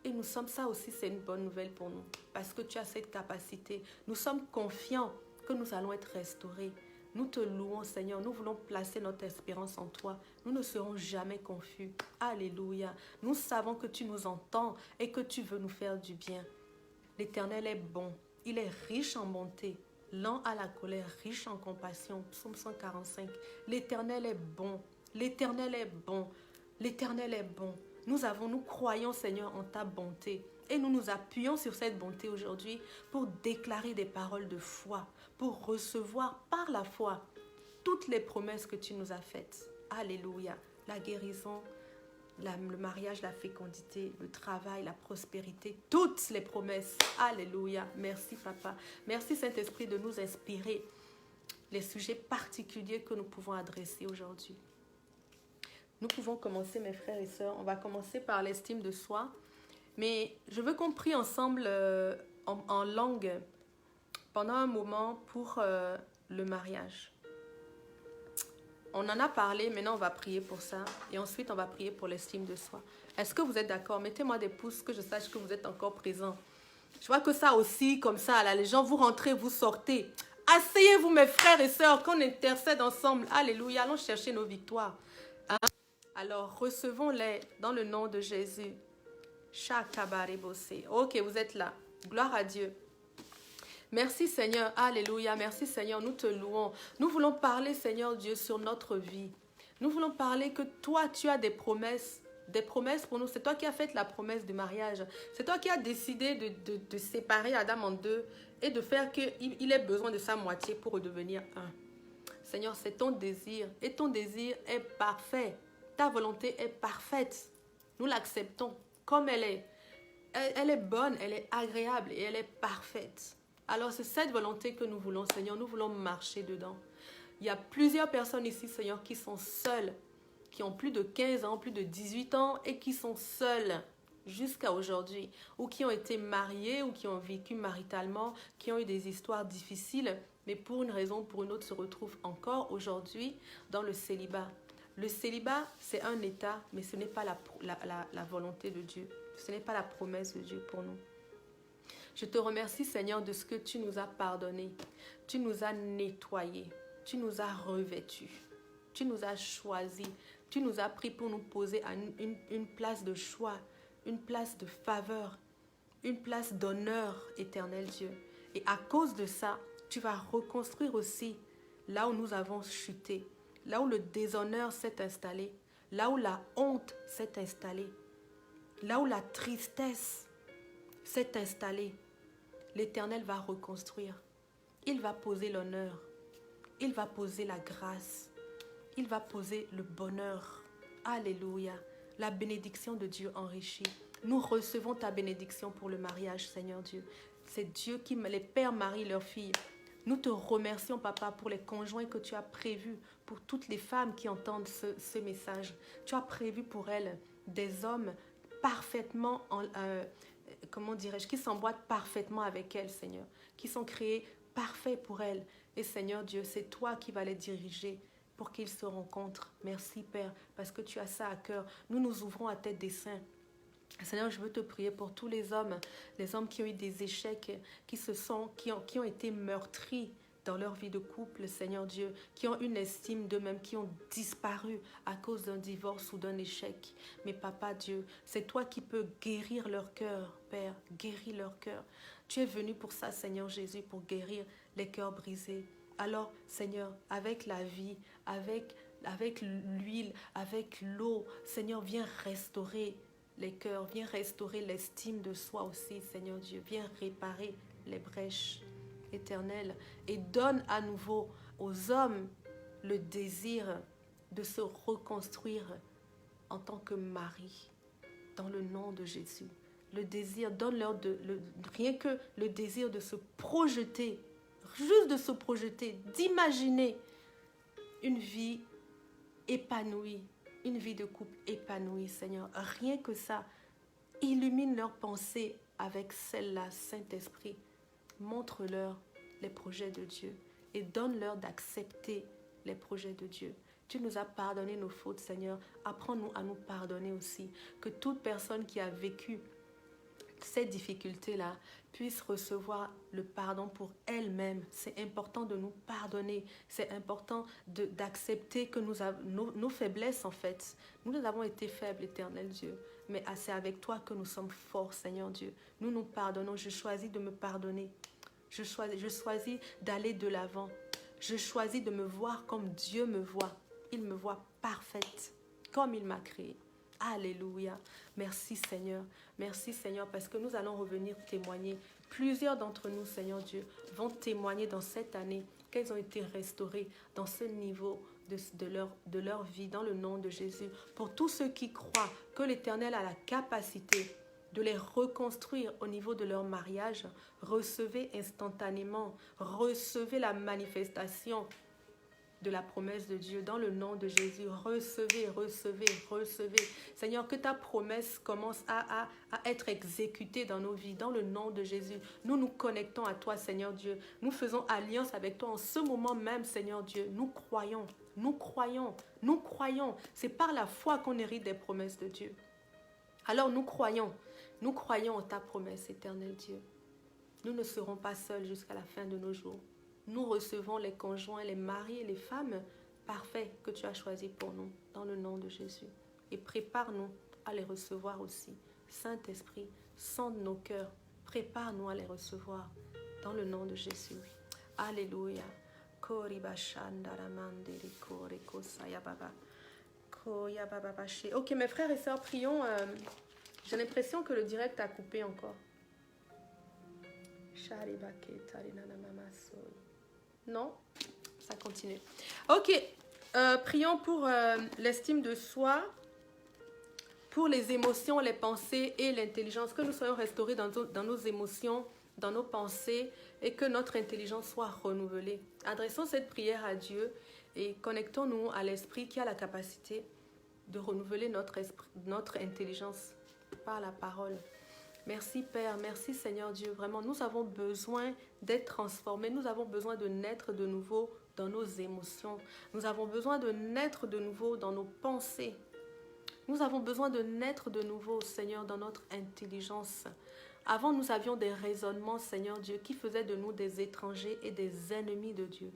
Et nous sommes, ça aussi c'est une bonne nouvelle pour nous, parce que tu as cette capacité. Nous sommes confiants que nous allons être restaurés. Nous te louons Seigneur, nous voulons placer notre espérance en toi. Nous ne serons jamais confus. Alléluia. Nous savons que tu nous entends et que tu veux nous faire du bien. L'Éternel est bon, il est riche en bonté, lent à la colère, riche en compassion. Psaume 145. L'Éternel est bon, l'Éternel est bon, l'Éternel est bon. Nous croyons, Seigneur, en ta bonté. Et nous nous appuyons sur cette bonté aujourd'hui pour déclarer des paroles de foi, pour recevoir par la foi toutes les promesses que tu nous as faites. Alléluia. La guérison, le mariage, la fécondité, le travail, la prospérité, toutes les promesses. Alléluia. Merci, Papa. Merci, Saint-Esprit, de nous inspirer les sujets particuliers que nous pouvons adresser aujourd'hui. Nous pouvons commencer, mes frères et sœurs. On va commencer par l'estime de soi. Mais je veux qu'on prie ensemble en langue pendant un moment pour le mariage. On en a parlé, maintenant on va prier pour ça. Et ensuite, on va prier pour l'estime de soi. Est-ce que vous êtes d'accord? Mettez-moi des pouces, que je sache que vous êtes encore présents. Je vois que ça aussi, comme ça, là, les gens, vous rentrez, vous sortez. Asseyez-vous, mes frères et sœurs, qu'on intercède ensemble. Alléluia, allons chercher nos victoires. Hein? Alors, recevons-les dans le nom de Jésus. Ok, vous êtes là. Gloire à Dieu. Merci Seigneur, alléluia, merci Seigneur, nous te louons. Nous voulons parler Seigneur Dieu sur notre vie. Nous voulons parler que toi tu as des promesses pour nous. C'est toi qui as fait la promesse du mariage. C'est toi qui as décidé de séparer Adam en deux et de faire qu'il ait besoin de sa moitié pour redevenir un. Seigneur, c'est ton désir et ton désir est parfait. Ta volonté est parfaite. Nous l'acceptons comme elle est. Elle est bonne, elle est agréable et elle est parfaite. Alors, c'est cette volonté que nous voulons, Seigneur. Nous voulons marcher dedans. Il y a plusieurs personnes ici, Seigneur, qui sont seules, qui ont plus de 15 ans, plus de 18 ans et qui sont seules jusqu'à aujourd'hui, ou qui ont été mariées, ou qui ont vécu maritalement, qui ont eu des histoires difficiles, mais pour une raison ou pour une autre se retrouvent encore aujourd'hui dans le célibat. Le célibat, c'est un état, mais ce n'est pas la volonté de Dieu. Ce n'est pas la promesse de Dieu pour nous. Je te remercie, Seigneur, de ce que tu nous as pardonné. Tu nous as nettoyés. Tu nous as revêtus. Tu nous as choisis. Tu nous as pris pour nous poser à une place de choix, une place de faveur, une place d'honneur éternel, Dieu. Et à cause de ça, tu vas reconstruire aussi là où nous avons chuté, là où le déshonneur s'est installé, là où la honte s'est installée, là où la tristesse s'est installée. L'Éternel va reconstruire. Il va poser l'honneur. Il va poser la grâce. Il va poser le bonheur. Alléluia. La bénédiction de Dieu enrichit. Nous recevons ta bénédiction pour le mariage, Seigneur Dieu. C'est Dieu qui, les pères marient leurs filles. Nous te remercions, Papa, pour les conjoints que tu as prévus, pour toutes les femmes qui entendent ce message. Tu as prévu pour elles des hommes parfaitement comment dirais-je, qui s'emboîtent parfaitement avec elles, Seigneur, qui sont créés parfaits pour elles. Et Seigneur Dieu, c'est toi qui vas les diriger pour qu'ils se rencontrent. Merci Père, parce que tu as ça à cœur. Nous nous ouvrons à tes desseins. Seigneur, je veux te prier pour tous les hommes qui ont eu des échecs, qui ont été meurtris dans leur vie de couple, Seigneur Dieu, qui ont une estime d'eux-mêmes, qui ont disparu à cause d'un divorce ou d'un échec. Mais Papa Dieu, c'est toi qui peux guérir leur cœur, Père, guéris leur cœur. Tu es venu pour ça, Seigneur Jésus, pour guérir les cœurs brisés. Alors, Seigneur, avec la vie, avec l'huile, avec l'eau, Seigneur, viens restaurer les cœurs, viens restaurer l'estime de soi aussi, Seigneur Dieu, viens réparer les brèches. Éternel, et donne à nouveau aux hommes le désir de se reconstruire en tant que mari, dans le nom de Jésus. Le désir, donne-leur rien que le désir de se projeter, juste de se projeter, d'imaginer une vie épanouie, une vie de couple épanouie, Seigneur. Rien que ça, illumine leurs pensées avec celle-là, Saint-Esprit. Montre-leur les projets de Dieu et donne-leur d'accepter les projets de Dieu. Tu nous as pardonné nos fautes, Seigneur. Apprends-nous à nous pardonner aussi. Que toute personne qui a vécu ces difficultés-là puisse recevoir le pardon pour elle-même. C'est important de nous pardonner. C'est important d'accepter que nos faiblesses, en fait. Nous avons été faibles, éternel Dieu. Mais c'est avec toi que nous sommes forts, Seigneur Dieu. Nous nous pardonnons. Je choisis de me pardonner. Je choisis d'aller de l'avant. Je choisis de me voir comme Dieu me voit. Il me voit parfaite, comme il m'a créée. Alléluia. Merci Seigneur. Merci Seigneur, parce que nous allons revenir témoigner. Plusieurs d'entre nous, Seigneur Dieu, vont témoigner dans cette année qu'elles ont été restaurées dans ce niveau de leur vie, dans le nom de Jésus. Pour tous ceux qui croient que l'Éternel a la capacité de les reconstruire au niveau de leur mariage, recevez instantanément, recevez la manifestation de la promesse de Dieu. Dans le nom de Jésus, recevez, recevez, recevez. Seigneur, que ta promesse commence à être exécutée dans nos vies. Dans le nom de Jésus, nous nous connectons à toi, Seigneur Dieu. Nous faisons alliance avec toi en ce moment même, Seigneur Dieu. Nous croyons, nous croyons, nous croyons. C'est par la foi qu'on hérite des promesses de Dieu. Alors nous croyons en ta promesse, éternel Dieu. Nous ne serons pas seuls jusqu'à la fin de nos jours. Nous recevons les conjoints, les maris et les femmes parfaits que tu as choisis pour nous, dans le nom de Jésus. Et prépare-nous à les recevoir aussi. Saint-Esprit, sonde nos cœurs, prépare-nous à les recevoir, dans le nom de Jésus. Alléluia. Ok, mes frères et sœurs, prions. J'ai l'impression que le direct a coupé encore. Non, ça continue. Ok, prions pour l'estime de soi, pour les émotions, les pensées et l'intelligence. Que nous soyons restaurés dans nos émotions, dans nos pensées et que notre intelligence soit renouvelée. Adressons cette prière à Dieu et connectons-nous à l'Esprit qui a la capacité de renouveler notre intelligence par la parole. Merci Père, merci Seigneur Dieu. Vraiment, nous avons besoin d'être transformés. Nous avons besoin de naître de nouveau dans nos émotions. Nous avons besoin de naître de nouveau dans nos pensées. Nous avons besoin de naître de nouveau, Seigneur, dans notre intelligence. Avant, nous avions des raisonnements, Seigneur Dieu, qui faisaient de nous des étrangers et des ennemis de Dieu.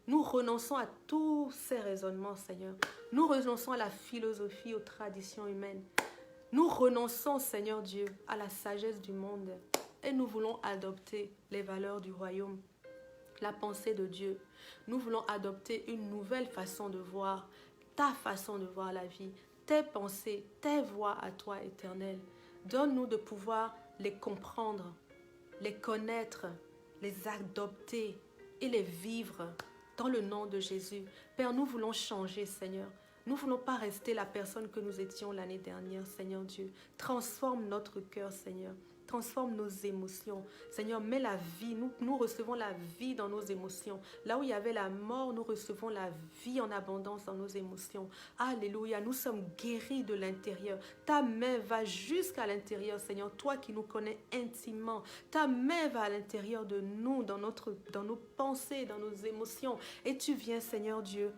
Nous renonçons à tous ces raisonnements, Seigneur. Nous renonçons à la philosophie, aux traditions humaines. Nous renonçons, Seigneur Dieu, à la sagesse du monde et nous voulons adopter les valeurs du royaume, la pensée de Dieu. Nous voulons adopter une nouvelle façon de voir, ta façon de voir la vie, tes pensées, tes voies à toi, Éternel. Donne-nous de pouvoir les comprendre, les connaître, les adopter et les vivre dans le nom de Jésus. Père, nous voulons changer, Seigneur. Nous ne voulons pas rester la personne que nous étions l'année dernière, Seigneur Dieu. Transforme notre cœur, Seigneur. Transforme nos émotions. Seigneur, mets la vie. Nous recevons la vie dans nos émotions. Là où il y avait la mort, nous recevons la vie en abondance dans nos émotions. Alléluia. Nous sommes guéris de l'intérieur. Ta main va jusqu'à l'intérieur, Seigneur. Toi qui nous connais intimement. Ta main va à l'intérieur de nous, dans nos pensées, dans nos émotions. Et tu viens, Seigneur Dieu,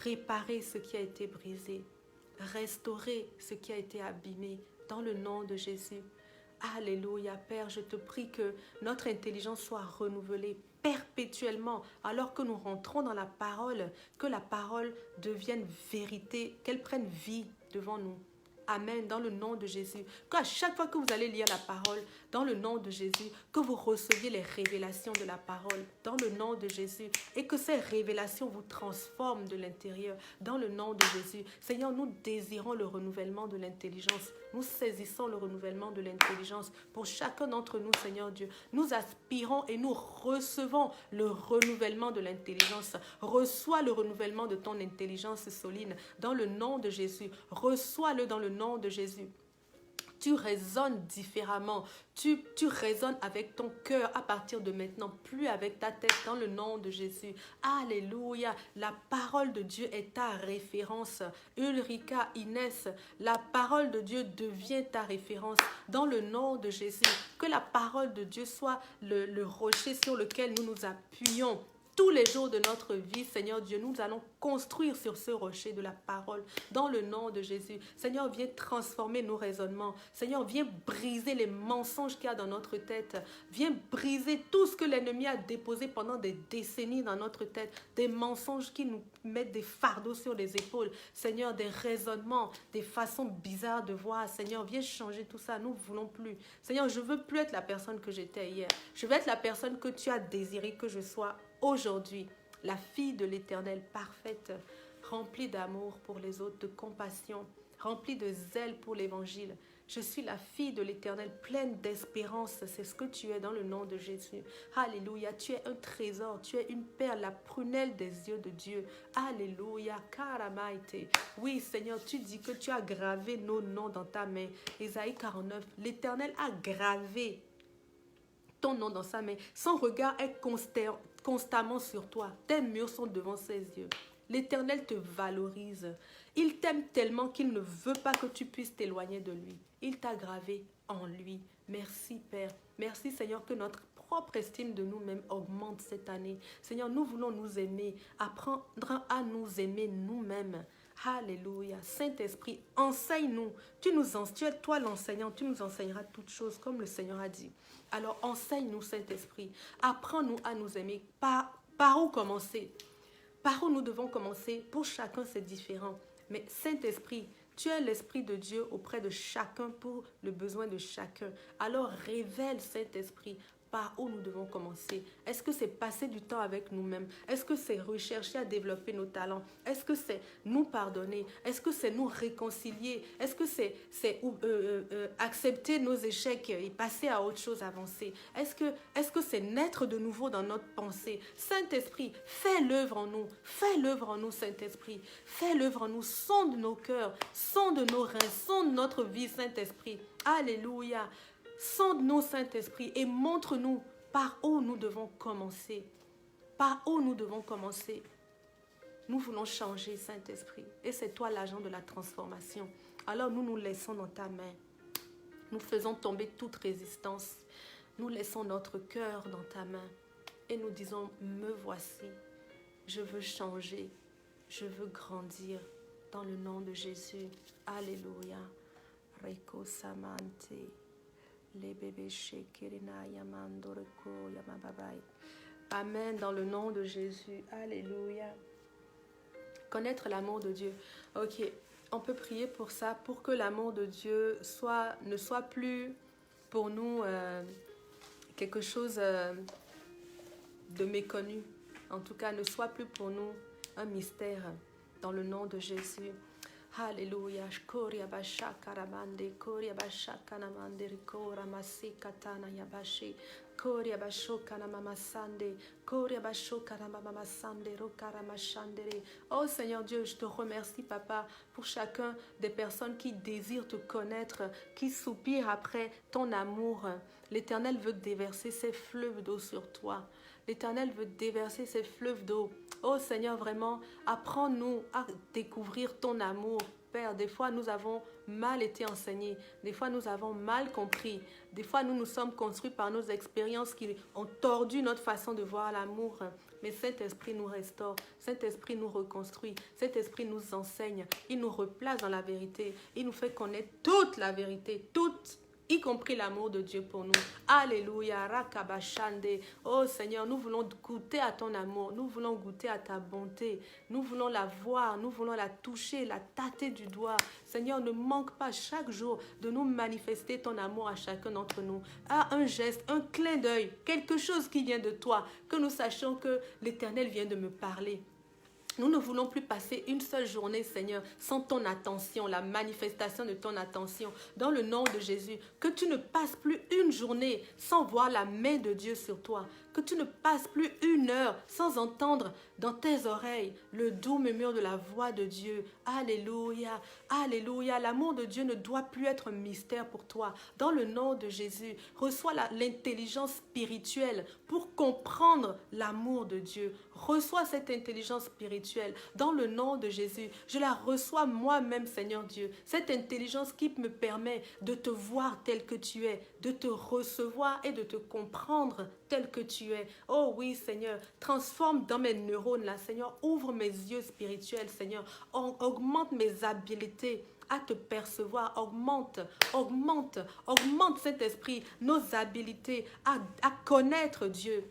réparer ce qui a été brisé, restaurer ce qui a été abîmé dans le nom de Jésus. Alléluia, Père, je te prie que notre intelligence soit renouvelée perpétuellement alors que nous rentrons dans la parole, que la parole devienne vérité, qu'elle prenne vie devant nous. Amen, dans le nom de Jésus. Qu'à chaque fois que vous allez lire la parole, dans le nom de Jésus, que vous receviez les révélations de la parole, dans le nom de Jésus, et que ces révélations vous transforment de l'intérieur, dans le nom de Jésus. Seigneur, nous désirons le renouvellement de l'intelligence. Nous saisissons le renouvellement de l'intelligence pour chacun d'entre nous, Seigneur Dieu. Nous aspirons et nous recevons le renouvellement de l'intelligence. Reçois le renouvellement de ton intelligence, Soline, dans le nom de Jésus. Reçois-le dans le nom de Jésus. Tu raisonnes différemment. Tu raisonnes avec ton cœur à partir de maintenant, plus avec ta tête, dans le nom de Jésus. Alléluia. La parole de Dieu est ta référence. Ulrika, Inès, la parole de Dieu devient ta référence dans le nom de Jésus. Que la parole de Dieu soit le rocher sur lequel nous nous appuyons. Tous les jours de notre vie, Seigneur Dieu, nous allons construire sur ce rocher de la parole dans le nom de Jésus. Seigneur, viens transformer nos raisonnements. Seigneur, viens briser les mensonges qu'il y a dans notre tête. Viens briser tout ce que l'ennemi a déposé pendant des décennies dans notre tête. Des mensonges qui nous mettent des fardeaux sur les épaules. Seigneur, des raisonnements, des façons bizarres de voir. Seigneur, viens changer tout ça. Nous ne voulons plus. Seigneur, je ne veux plus être la personne que j'étais hier. Je veux être la personne que tu as désiré que je sois aujourd'hui, la fille de l'Éternel parfaite, remplie d'amour pour les autres, de compassion, remplie de zèle pour l'Évangile. Je suis la fille de l'Éternel, pleine d'espérance. C'est ce que tu es dans le nom de Jésus. Alléluia. Tu es un trésor. Tu es une perle, la prunelle des yeux de Dieu. Alléluia. Karamaite. Oui, Seigneur, tu dis que tu as gravé nos noms dans ta main. Ésaïe 49. L'Éternel a gravé ton nom dans sa main. Son regard est constamment sur toi. Tes murs sont devant ses yeux. L'Éternel te valorise. Il t'aime tellement qu'il ne veut pas que tu puisses t'éloigner de lui. Il t'a gravé en lui. Merci Père. Merci Seigneur que notre propre estime de nous-mêmes augmente cette année. Seigneur, nous voulons nous aimer. Apprendre à nous aimer nous-mêmes. Alléluia. Saint-Esprit, enseigne-nous. Tu es toi l'enseignant. Tu nous enseigneras toutes choses comme le Seigneur a dit. Alors enseigne-nous Saint-Esprit. Apprends-nous à nous aimer. Par où commencer? Par où nous devons commencer? Pour chacun, c'est différent. Mais Saint-Esprit, tu es l'Esprit de Dieu auprès de chacun pour le besoin de chacun. Alors révèle Saint-Esprit par où nous devons commencer. Est-ce que c'est passer du temps avec nous-mêmes? Est-ce que c'est rechercher à développer nos talents? Est-ce que c'est nous pardonner? Est-ce que c'est nous réconcilier? Est-ce que c'est accepter nos échecs et passer à autre chose, avancer? Est-ce que c'est naître de nouveau dans notre pensée? Saint-Esprit, fais l'œuvre en nous. Fais l'œuvre en nous, Saint-Esprit. Fais l'œuvre en nous. Sonde nos cœurs, sonde nos reins, sonde notre vie, Saint-Esprit. Alléluia. Sonde-nous, Saint-Esprit, et montre-nous par où nous devons commencer. Par où nous devons commencer. Nous voulons changer, Saint-Esprit. Et c'est toi l'agent de la transformation. Alors nous nous laissons dans ta main. Nous faisons tomber toute résistance. Nous laissons notre cœur dans ta main. Et nous disons, me voici. Je veux changer. Je veux grandir. Dans le nom de Jésus. Alléluia. Reko samante. Amen, dans le nom de Jésus. Alléluia. Connaître l'amour de Dieu. Ok, on peut prier pour ça, pour que l'amour de Dieu ne soit plus pour nous quelque chose de méconnu. En tout cas, ne soit plus pour nous un mystère. Dans le nom de Jésus. Alléluia. Koria basha karabande, koria basha kanamande rikora masi katana yabashi, koria basho kanamama sande, koria basho kanamama sande rokara mashandere. Oh Seigneur Dieu, je te remercie Papa pour chacun des personnes qui désirent te connaître, qui soupirent après ton amour. L'Éternel veut déverser ses fleuves d'eau sur toi. L'Éternel veut déverser ses fleuves d'eau. Oh Seigneur, vraiment, apprends-nous à découvrir ton amour. Père, des fois, nous avons mal été enseignés. Des fois, nous avons mal compris. Des fois, nous nous sommes construits par nos expériences qui ont tordu notre façon de voir l'amour. Mais Saint-Esprit nous restaure. Saint-Esprit nous reconstruit. Saint-Esprit nous enseigne. Il nous replace dans la vérité. Il nous fait connaître toute la vérité, toute, y compris l'amour de Dieu pour nous. Alléluia, rakabashande. Oh Seigneur, nous voulons goûter à ton amour, nous voulons goûter à ta bonté, nous voulons la voir, nous voulons la toucher, la tâter du doigt. Seigneur, ne manque pas chaque jour de nous manifester ton amour à chacun d'entre nous. À un geste, un clin d'œil, quelque chose qui vient de toi, que nous sachions que l'Éternel vient de me parler. Nous ne voulons plus passer une seule journée, Seigneur, sans ton attention, la manifestation de ton attention. Dans le nom de Jésus, que tu ne passes plus une journée sans voir la main de Dieu sur toi. Que tu ne passes plus une heure sans entendre dans tes oreilles le doux murmure de la voix de Dieu. Alléluia, alléluia. L'amour de Dieu ne doit plus être un mystère pour toi. Dans le nom de Jésus, reçois l'intelligence spirituelle pour comprendre l'amour de Dieu. Reçois cette intelligence spirituelle. Dans le nom de Jésus, je la reçois moi-même, Seigneur Dieu. Cette intelligence qui me permet de te voir tel que tu es, de te recevoir et de te comprendre tel que tu es. Oh oui, Seigneur, transforme dans mes neurones là, Seigneur. Ouvre mes yeux spirituels, Seigneur. Augmente mes habiletés à te percevoir. Augmente cet esprit, nos habiletés à connaître Dieu,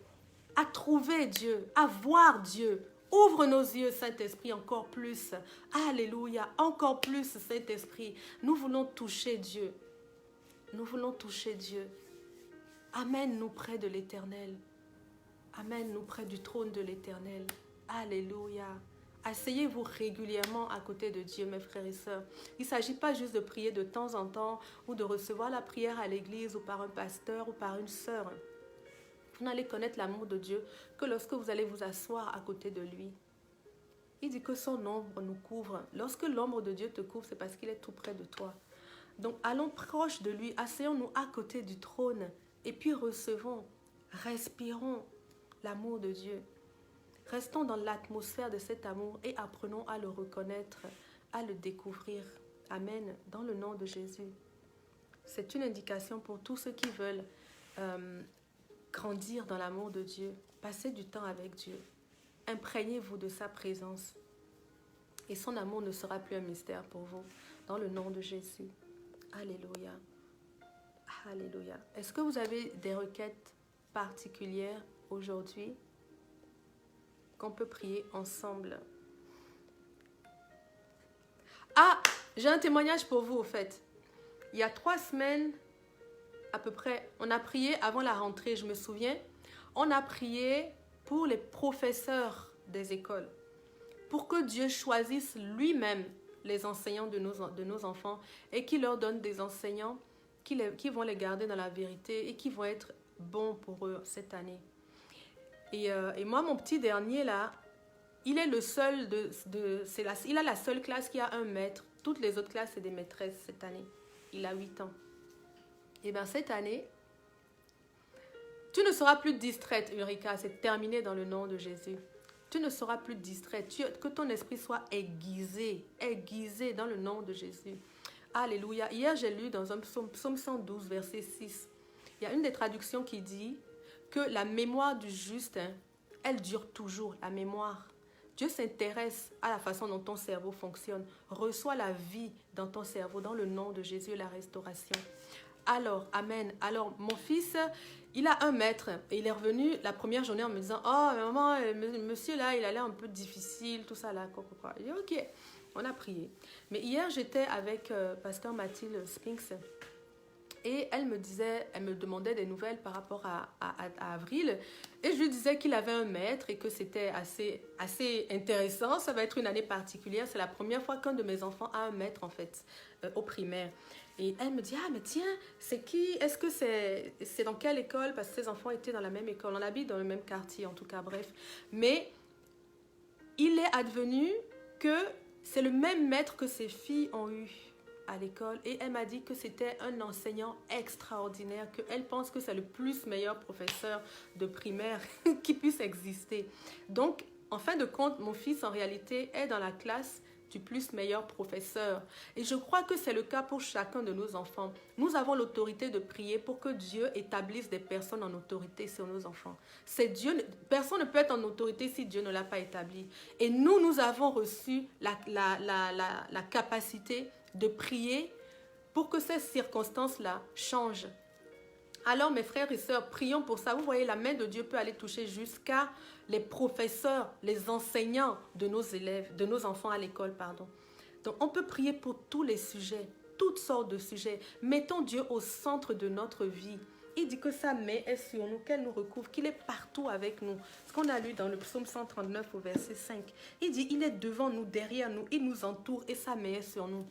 à trouver Dieu, à voir Dieu. Ouvre nos yeux, Saint-Esprit, encore plus. Alléluia, encore plus, Saint-Esprit. Nous voulons toucher Dieu. Nous voulons toucher Dieu. Amène-nous près de l'Éternel. Amène-nous près du trône de l'Éternel. Alléluia. Asseyez-vous régulièrement à côté de Dieu, mes frères et sœurs. Il ne s'agit pas juste de prier de temps en temps ou de recevoir la prière à l'église ou par un pasteur ou par une sœur. Vous n'allez connaître l'amour de Dieu que lorsque vous allez vous asseoir à côté de lui. Il dit que son ombre nous couvre. Lorsque l'ombre de Dieu te couvre, c'est parce qu'il est tout près de toi. Donc allons proche de lui, asseyons-nous à côté du trône et puis recevons, respirons l'amour de Dieu. Restons dans l'atmosphère de cet amour et apprenons à le reconnaître, à le découvrir. Amen. Dans le nom de Jésus. C'est une indication pour tous ceux qui veulent grandir dans l'amour de Dieu. Passez du temps avec Dieu. Imprégnez-vous de sa présence. Et son amour ne sera plus un mystère pour vous. Dans le nom de Jésus. Alléluia. Alléluia. Est-ce que vous avez des requêtes particulières aujourd'hui qu'on peut prier ensemble? Ah, j'ai un témoignage pour vous au fait. Il y a 3 semaines à peu près, on a prié avant la rentrée, je me souviens. On a prié pour les professeurs des écoles. Pour que Dieu choisisse lui-même les enseignants de nos enfants et qu'il leur donne des enseignants qui vont les garder dans la vérité et qui vont être bons pour eux cette année. Et moi, mon petit dernier là, il est le seul il a la seule classe qui a un maître. Toutes les autres classes, c'est des maîtresses cette année. Il a 8 ans. Et bien cette année, tu ne seras plus distraite, Ulrika. C'est terminé dans le nom de Jésus. Tu ne seras plus distraite. Que ton esprit soit aiguisé dans le nom de Jésus. Alléluia. Hier, j'ai lu dans un psaume 112, verset 6. Il y a une des traductions qui dit que la mémoire du juste, elle dure toujours, la mémoire. Dieu s'intéresse à la façon dont ton cerveau fonctionne. Reçois la vie dans ton cerveau, dans le nom de Jésus, la restauration. Alors, amen. Alors, mon fils, il a un maître et il est revenu la première journée en me disant « Oh, maman, monsieur là, il a l'air un peu difficile, tout ça là. » Il dit « Ok. » On a prié. Mais hier, j'étais avec pasteur Mathilde Spinks et elle me demandait des nouvelles par rapport à Avril. Et je lui disais qu'il avait un maître et que c'était assez intéressant. Ça va être une année particulière. C'est la première fois qu'un de mes enfants a un maître, en fait, au primaire. Et elle me dit, ah, mais tiens, c'est qui? Est-ce que c'est dans quelle école? Parce que ses enfants étaient dans la même école. On habite dans le même quartier, en tout cas, bref. Mais il est advenu que c'est le même maître que ses filles ont eu à l'école. Et elle m'a dit que c'était un enseignant extraordinaire, qu'elle pense que c'est le meilleur professeur de primaire qui puisse exister. Donc, en fin de compte, mon fils, en réalité, est dans la classe du meilleur professeur. Et je crois que c'est le cas pour chacun de nos enfants. Nous avons l'autorité de prier pour que Dieu établisse des personnes en autorité sur nos enfants. C'est Dieu, personne ne peut être en autorité si Dieu ne l'a pas établi. Et nous avons reçu la capacité de prier pour que ces circonstances-là changent. Alors, mes frères et sœurs, prions pour ça. Vous voyez, la main de Dieu peut aller toucher jusqu'à les professeurs, les enseignants de nos élèves, de nos enfants à l'école, pardon. Donc, on peut prier pour tous les sujets, toutes sortes de sujets. Mettons Dieu au centre de notre vie. Il dit que sa main est sur nous, qu'elle nous recouvre, qu'il est partout avec nous. Ce qu'on a lu dans le psaume 139 au verset 5. Il dit, il est devant nous, derrière nous, il nous entoure et sa main est sur nous.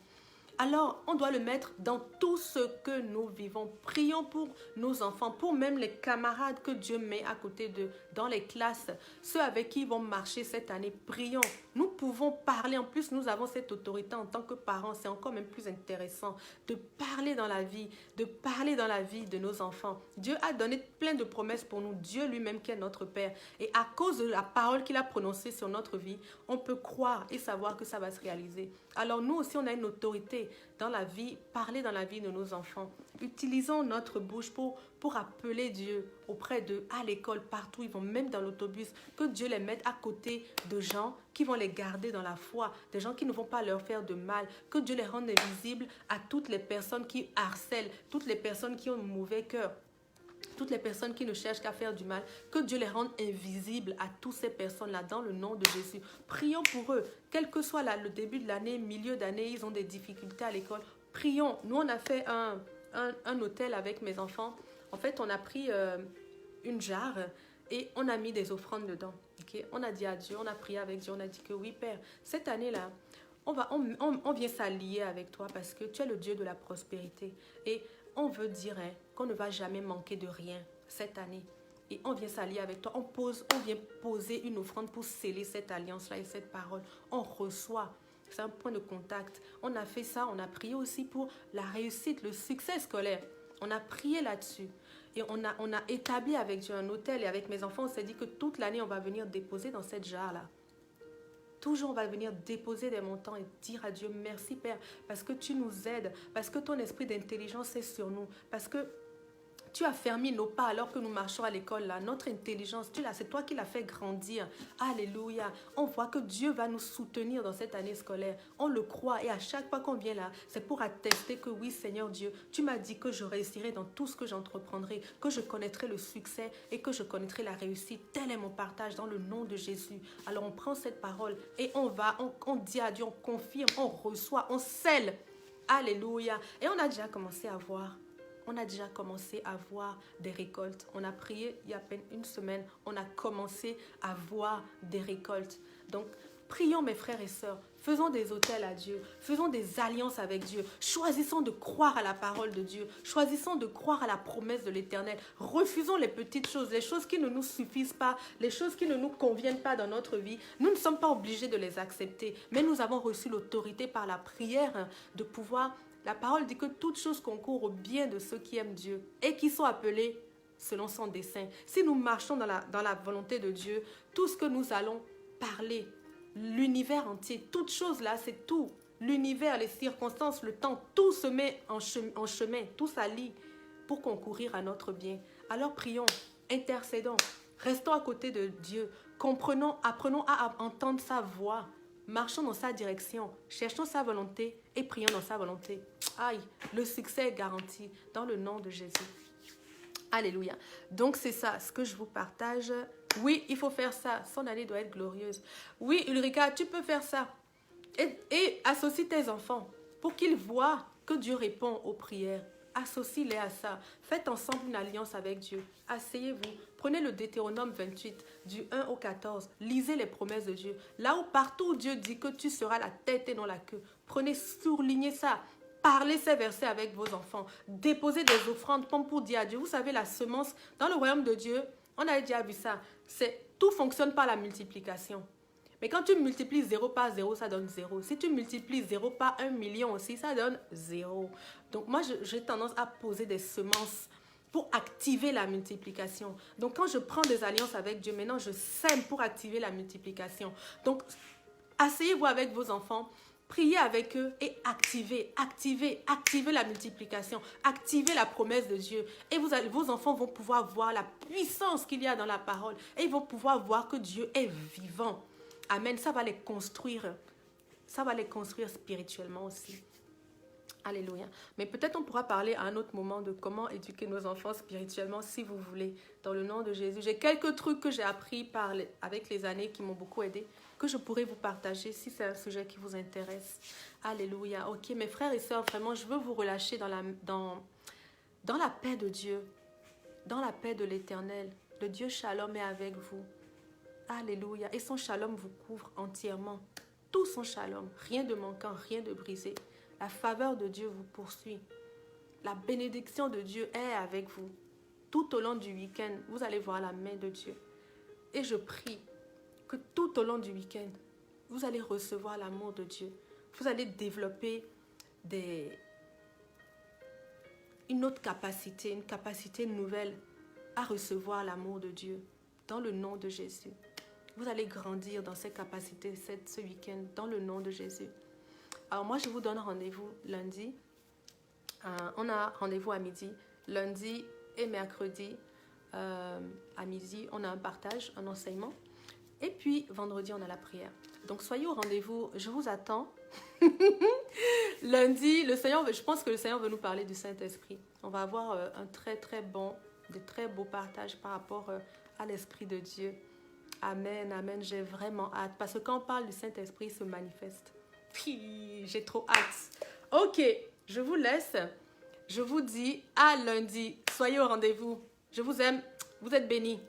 Alors, on doit le mettre dans tout ce que nous vivons. Prions pour nos enfants, pour même les camarades que Dieu met à côté d'eux, dans les classes, ceux avec qui ils vont marcher cette année. Prions. Nous pouvons parler. En plus, nous avons cette autorité en tant que parents. C'est encore même plus intéressant de parler dans la vie, de nos enfants. Dieu a donné plein de promesses pour nous. Dieu lui-même qui est notre Père. Et à cause de la parole qu'il a prononcée sur notre vie, on peut croire et savoir que ça va se réaliser. Alors nous aussi, on a une autorité dans la vie, parler dans la vie de nos enfants. Utilisons notre bouche pour appeler Dieu auprès d'eux, à l'école, partout. Ils vont même dans l'autobus. Que Dieu les mette à côté de gens qui vont les garder dans la foi, des gens qui ne vont pas leur faire de mal. Que Dieu les rende invisibles à toutes les personnes qui harcèlent, toutes les personnes qui ont un mauvais cœur. Toutes les personnes qui ne cherchent qu'à faire du mal, que Dieu les rende invisibles à toutes ces personnes-là dans le nom de Jésus. Prions pour eux, quel que soit le début de l'année, milieu d'année, ils ont des difficultés à l'école. Prions. Nous, on a fait un hôtel avec mes enfants. En fait, on a pris une jarre et on a mis des offrandes dedans. Okay? On a dit à Dieu, on a prié avec Dieu, on a dit que oui, Père, cette année-là, on vient s'allier avec toi parce que tu es le Dieu de la prospérité. Et on veut dire qu'on ne va jamais manquer de rien cette année. Et on vient s'allier avec toi. On vient poser une offrande pour sceller cette alliance-là et cette parole. On reçoit. C'est un point de contact. On a fait ça. On a prié aussi pour la réussite, le succès scolaire. On a prié là-dessus. Et on a établi avec Dieu un hôtel. Et avec mes enfants, on s'est dit que toute l'année, on va venir déposer dans cette jarre-là. Toujours, on va venir déposer des montants et dire à Dieu, merci Père, parce que tu nous aides, parce que ton esprit d'intelligence est sur nous, parce que tu as fermé nos pas alors que nous marchons à l'école, là. Notre intelligence, c'est toi qui l'as fait grandir. Alléluia. On voit que Dieu va nous soutenir dans cette année scolaire. On le croit et à chaque fois qu'on vient là, c'est pour attester que oui, Seigneur Dieu, tu m'as dit que je réussirai dans tout ce que j'entreprendrai, que je connaîtrai le succès et que je connaîtrai la réussite. Tel est mon partage dans le nom de Jésus. Alors on prend cette parole et on dit à Dieu, on confirme, on reçoit, on scelle. Alléluia. Et on a déjà commencé à voir. On a déjà commencé à voir des récoltes. On a prié il y a à peine une semaine. On a commencé à voir des récoltes. Donc, prions mes frères et sœurs. Faisons des autels à Dieu. Faisons des alliances avec Dieu. Choisissons de croire à la parole de Dieu. Choisissons de croire à la promesse de l'Éternel. Refusons les petites choses, les choses qui ne nous suffisent pas, les choses qui ne nous conviennent pas dans notre vie. Nous ne sommes pas obligés de les accepter. Mais nous avons reçu l'autorité par la prière de pouvoir... La parole dit que toute chose concourt au bien de ceux qui aiment Dieu et qui sont appelés selon son dessein. Si nous marchons dans la volonté de Dieu, tout ce que nous allons parler, l'univers entier, toute chose là, c'est tout. L'univers, les circonstances, le temps, tout se met en chemin, tout s'allie pour concourir à notre bien. Alors prions, intercédons, restons à côté de Dieu, apprenons à entendre sa voix. Marchons dans sa direction, cherchons sa volonté et prions dans sa volonté. Aïe, le succès est garanti dans le nom de Jésus. Alléluia. Donc c'est ça, ce que je vous partage. Oui, il faut faire ça. Son année doit être glorieuse. Oui, Ulrika, tu peux faire ça. Et associe tes enfants pour qu'ils voient que Dieu répond aux prières. Associe-les à ça. Faites ensemble une alliance avec Dieu. Asseyez-vous. Prenez le Deutéronome 28, du 1 au 14. Lisez les promesses de Dieu. Là où partout où Dieu dit que tu seras la tête et non la queue. Prenez, soulignez ça. Parlez ces versets avec vos enfants. Déposez des offrandes comme pour dire à Dieu. Vous savez, la semence, dans le royaume de Dieu, on a déjà vu ça. Tout fonctionne par la multiplication. Mais quand tu multiplies 0 par 0, ça donne 0. Si tu multiplies 0 par 1 million aussi, ça donne 0. Donc moi, j'ai tendance à poser des semences pour activer la multiplication. Donc quand je prends des alliances avec Dieu, maintenant je sème pour activer la multiplication. Donc asseyez-vous avec vos enfants, priez avec eux et activez la multiplication, activez la promesse de Dieu. Et vos enfants vont pouvoir voir la puissance qu'il y a dans la parole et ils vont pouvoir voir que Dieu est vivant. Amen, ça va les construire spirituellement aussi. Alléluia. Mais peut-être on pourra parler à un autre moment de comment éduquer nos enfants spirituellement si vous voulez, dans le nom de Jésus. J'ai quelques trucs que j'ai appris avec les années qui m'ont beaucoup aidé, que je pourrais vous partager si c'est un sujet qui vous intéresse. Alléluia. Ok, mes frères et sœurs, vraiment, je veux vous relâcher dans la paix de Dieu, dans la paix de l'Éternel. Le Dieu Shalom est avec vous. Alléluia. Et son Shalom vous couvre entièrement. Tout son Shalom. Rien de manquant, rien de brisé. La faveur de Dieu vous poursuit. La bénédiction de Dieu est avec vous. Tout au long du week-end, vous allez voir la main de Dieu. Et je prie que tout au long du week-end, vous allez recevoir l'amour de Dieu. Vous allez développer une autre capacité, une capacité nouvelle à recevoir l'amour de Dieu. Dans le nom de Jésus. Vous allez grandir dans ces capacités ce week-end, dans le nom de Jésus. Alors moi, je vous donne rendez-vous lundi. On a rendez-vous à midi. Lundi et mercredi à midi, on a un partage, un enseignement. Et puis, vendredi, on a la prière. Donc, soyez au rendez-vous. Je vous attends. Lundi, je pense que le Seigneur veut nous parler du Saint-Esprit. On va avoir de très beaux partages par rapport à l'Esprit de Dieu. Amen, amen. J'ai vraiment hâte. Parce que quand on parle du Saint-Esprit, il se manifeste. J'ai trop hâte. Ok, je vous laisse. Je vous dis à lundi. Soyez au rendez-vous. Je vous aime. Vous êtes bénis.